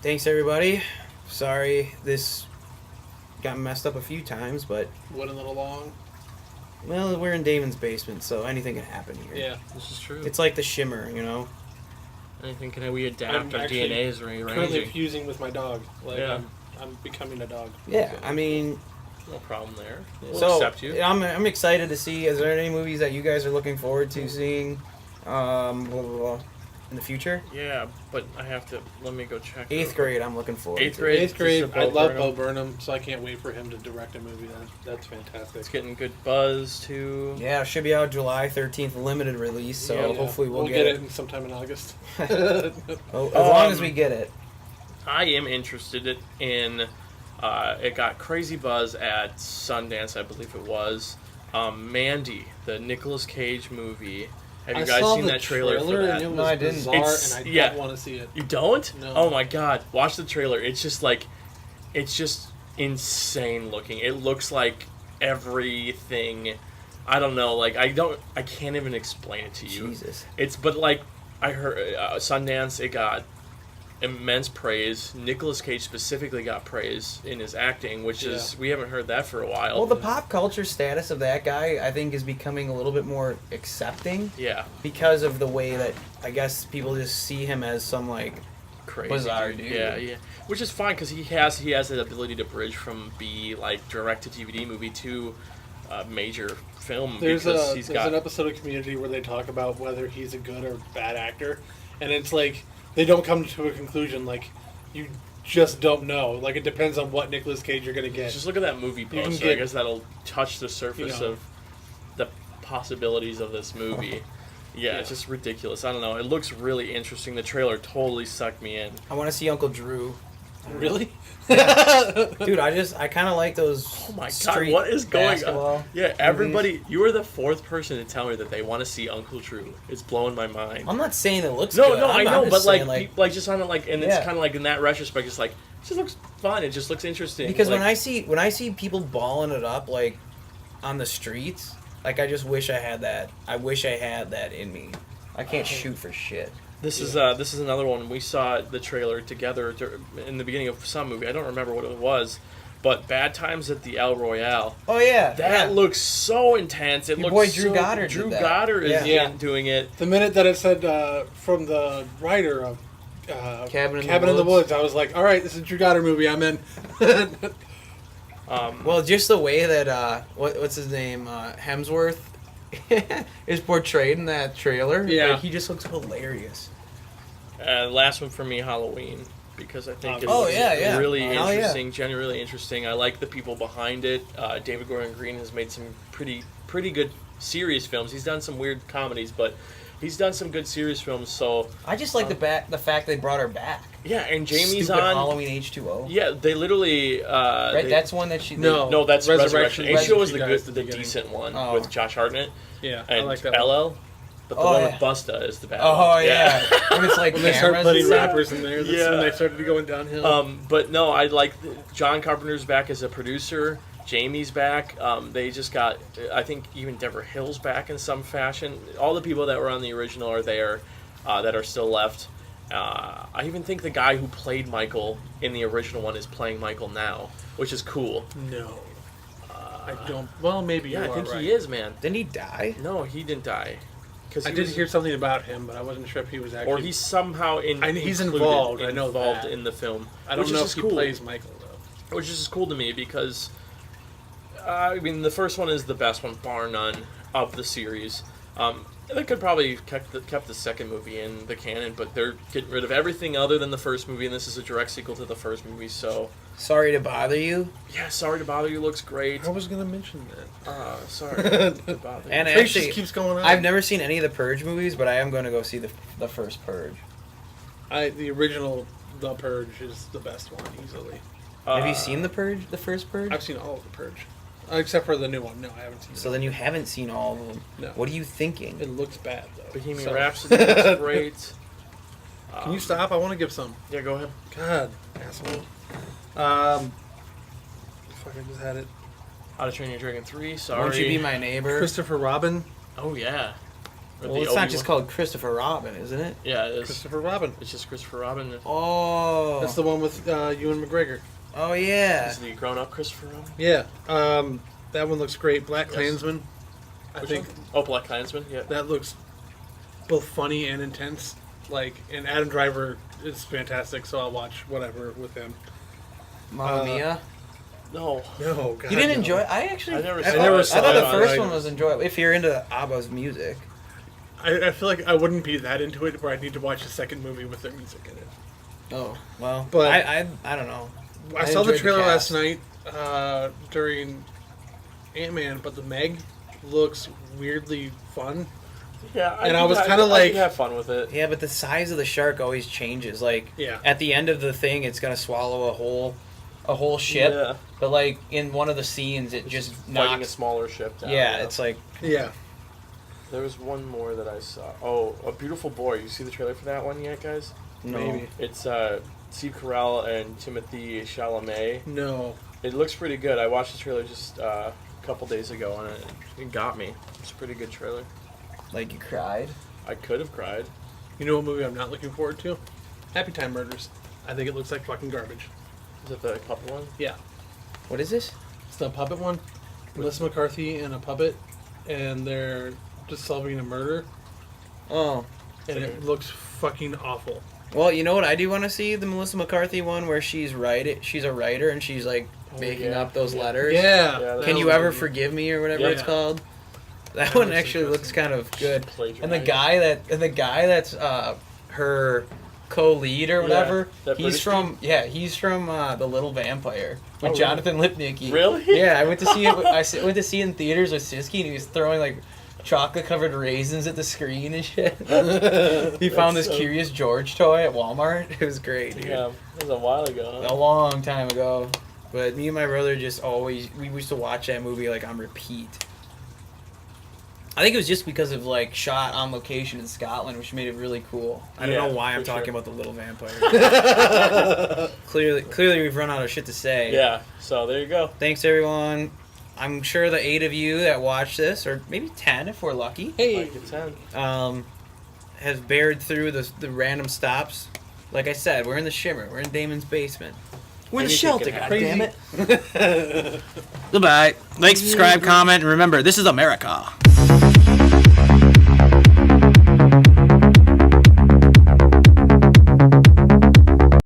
thanks everybody. Sorry this got messed up a few times, but went a little long. Well, we're in Damon's basement, so anything can happen here. Yeah, this is true. It's like the Shimmer, Anything can we adapt? Our actually DNA is rearranging. Currently fusing with my dog. I'm becoming a dog. Yeah, so. I mean, No problem there. We'll So accept you. I'm excited to see. Is there any movies that you guys are looking forward to seeing blah, blah, blah, in the future? Yeah, but I have to. Let me go check. Eighth grade, I'm looking forward. Eighth to. grade. Eighth grade, Just a I Bo love Burnham. Bo Burnham, so I can't wait for him to direct a movie. That's fantastic. It's getting good buzz too. Yeah, it should be out July 13th, limited release. So Yeah, hopefully we'll get get it sometime in August. As long as we get it. I am interested in. It got crazy buzz at Sundance, I believe it was. Mandy, the Nicolas Cage movie. Have you guys seen that trailer for that? And it was No, I didn't. bizarre, It's- and I yeah. don't want to see it. You don't? No. Oh my god. Watch the trailer. It's just like, it's just insane looking. It looks like everything. I don't know. Like, I can't even explain it to you. Jesus. But like, I heard Sundance, it got immense praise. Nicolas Cage specifically got praise in his acting, which is, we haven't heard that for a while. Well, the pop culture status of that guy, I think, is becoming a little bit more accepting Yeah. because of the way that I guess people just see him as some like Crazy. bizarre dude. Yeah. Which is fine because he has that ability to bridge from like direct to DVD movie to major film. There's because he's got an episode of Community where they talk about whether he's a good or bad actor, and it's like they don't come to a conclusion. Like, you just don't know. Like, it depends on what Nicolas Cage you're gonna get. Just look at that movie can poster. get- I guess that'll touch the surface of the possibilities of this movie. Yeah, it's just ridiculous. I don't know. It looks really interesting. The trailer totally sucked me in. I want to see Uncle Drew. Really? Dude, I kind of like those. Oh my god, street what is going basketball on? Yeah, everybody, you are the fourth person to tell me that they want to see Uncle Drew. It's blowing my mind. I'm not saying it looks No, good. no, I I'm know, just but like, saying, like just on it, like, and it's Yeah. kind of like in that retrospect, it's like, it just looks fun. It just looks interesting. because like, when I see people balling it up like on the streets, like I just wish I had that. I wish I had that in me. I can't shoot for shit. This is another one. We saw the trailer together in the beginning of some movie. I don't remember what it was, but Bad Times at the El Royale. Oh yeah, That looks so intense. It Your looks boy Drew so, Goddard Drew did that. Goddard is Yeah. doing it. The minute that it said from the writer of Cabin in the the Woods, I was like, all right, this is a Drew Goddard movie. I'm in. Well, just the way that what's his name, Hemsworth, is portrayed in that trailer. Yeah. like, he just looks hilarious. Last one for me, Halloween, because I think it Oh, looks yeah. really Hell yeah. interesting, genuinely interesting. I like the people behind it. David Gordon Green has made some pretty good serious films. He's done some weird comedies, but he's done some good serious films. So I just like the fact they brought her back. yeah, and Jamie's Stupid on. Halloween H2O. Yeah, they literally. Right, they- that's one that she. No. that's Resurrection. Resurrection H2O is you guys at the the beginning. decent one Oh. with Josh Hartnett Yeah, and I like that one. LL. But the Oh, one yeah. with Busta is the bad Oh one. yeah, when it's like When they start cameras putting and stuff. rappers in there, that's Yeah. when they started going downhill. But no, I like John Carpenter's back as a producer. Jamie's back. They just got, I think, even Deborah Hill's back in some fashion. All the people that were on the original are there, that are still left. I even think the guy who played Michael in the original one is playing Michael now, which is cool. No. I don't. Well, maybe Yeah, you I think are right. he is, man. Didn't he die? No, he didn't die. Cause I he did was- hear something about him, but I wasn't sure if he was actually. or he's somehow he's included- involved, I know involved that. in the film. I don't which know is if just he cool. plays Michael though. Which is just cool to me because, I mean, the first one is the best one, bar none, of the series. They could probably kept the second movie in the canon, but they're getting rid of everything other than the first movie, and this is a direct sequel to the first movie. So, Sorry to bother you. yeah, Sorry to Bother You looks great. I was gonna mention that. Sorry to bother you. And Trace actually, just keeps going on. I've never seen any of the Purge movies, but I am going to go see the first Purge. The original The Purge is the best one easily. Have you seen the Purge? The first Purge? I've seen all of The Purge, except for the new one. No, I haven't seen. So it. then you haven't seen all of them. No. What are you thinking? It looks bad though. Bohemian So- Rhapsody looks great. Can you stop? I want to give some. Yeah, go ahead. God, asshole. Fuck, I just had it. How to Train Your Dragon 3, sorry. Won't you be my neighbor? Christopher Robin. Oh, yeah. Or Well, the it's not just Obi-Wan- called Christopher Robin, isn't it? Yeah, it is. Christopher Robin. It's just Christopher Robin. Oh. That's the one with Ewan McGregor. Oh yeah. Is the grown-up Christopher Robin? Yeah. That one looks great. Black Yes. Klansman. I Which think one? Oh, Black Klansman, yeah. that looks both funny and intense. And Adam Driver is fantastic, so I'll watch whatever with him. Mamma Mia. No. No, God, You didn't no. enjoy it? I actually. I never I saw thought, it. I thought the I first liked one it. was enjoyable. If you're into ABBA's music. I feel like I wouldn't be that into it where I'd need to watch the second movie with their music in it. Oh well, But- I don't know. I saw the enjoyed trailer cast. last night during Ant-Man, but the Meg looks weirdly fun. Yeah, And I was kinda I like- could have fun with it. Yeah, but the size of the shark always changes. Like Yeah. at the end of the thing, it's gonna swallow a whole ship. Yeah. But like in one of the scenes, it just Fighting a knocks. smaller ship down. Yeah, it's like Yeah. There was one more that I saw. Oh, A Beautiful Boy. You see the trailer for that one yet, guys? no. Maybe. It's Steve Carell and Timothée Chalamet. No. It looks pretty good. I watched the trailer just a couple days ago, and it got me. It's a pretty good trailer. Like you cried. I could have cried. You know what movie I'm not looking forward to? Happy Time Murders. I think it looks like fucking garbage. Is it the puppet one? Yeah. What is this? It's the puppet one. Melissa McCarthy and a puppet, and they're just solving a murder, Oh. and it looks fucking awful. Well, you know what I do want to see? The Melissa McCarthy one where she's a writer and she's like making yeah. up those Yeah. letters. Yeah. Yeah, Can you ever forgive me or whatever Yeah. it's called? That That one looks actually looks kind of good. Plagiarized. And the guy that's her co-lead or whatever, that he's British he's from The Little Vampire with Oh, really? Jonathan Lipnicki. Really? Yeah, I went to see it. Went to see it in theaters with Siski, and he was throwing like chocolate-covered raisins at the screen and shit. He found this so- Curious George toy at Walmart. It was great, dude. Yeah, that was a while ago. A long time ago. But me and my brother just always we used to watch that movie like on repeat. I think it was just because of like shot on location in Scotland, which made it really cool. I don't Yeah, know why I'm for talking sure. about the Little Vampire. clearly we've run out of shit to say. Yeah, so there you go. Thanks everyone. I'm sure the 8 of you that watch this, or maybe 10 if we're lucky, Like a 10. has bared through the random stops. Like I said, we're in the Shimmer. We're in Damon's basement. We're in the Anything shelter, can happen. goddammit. Goodbye. Like, subscribe, comment, and remember, this is America.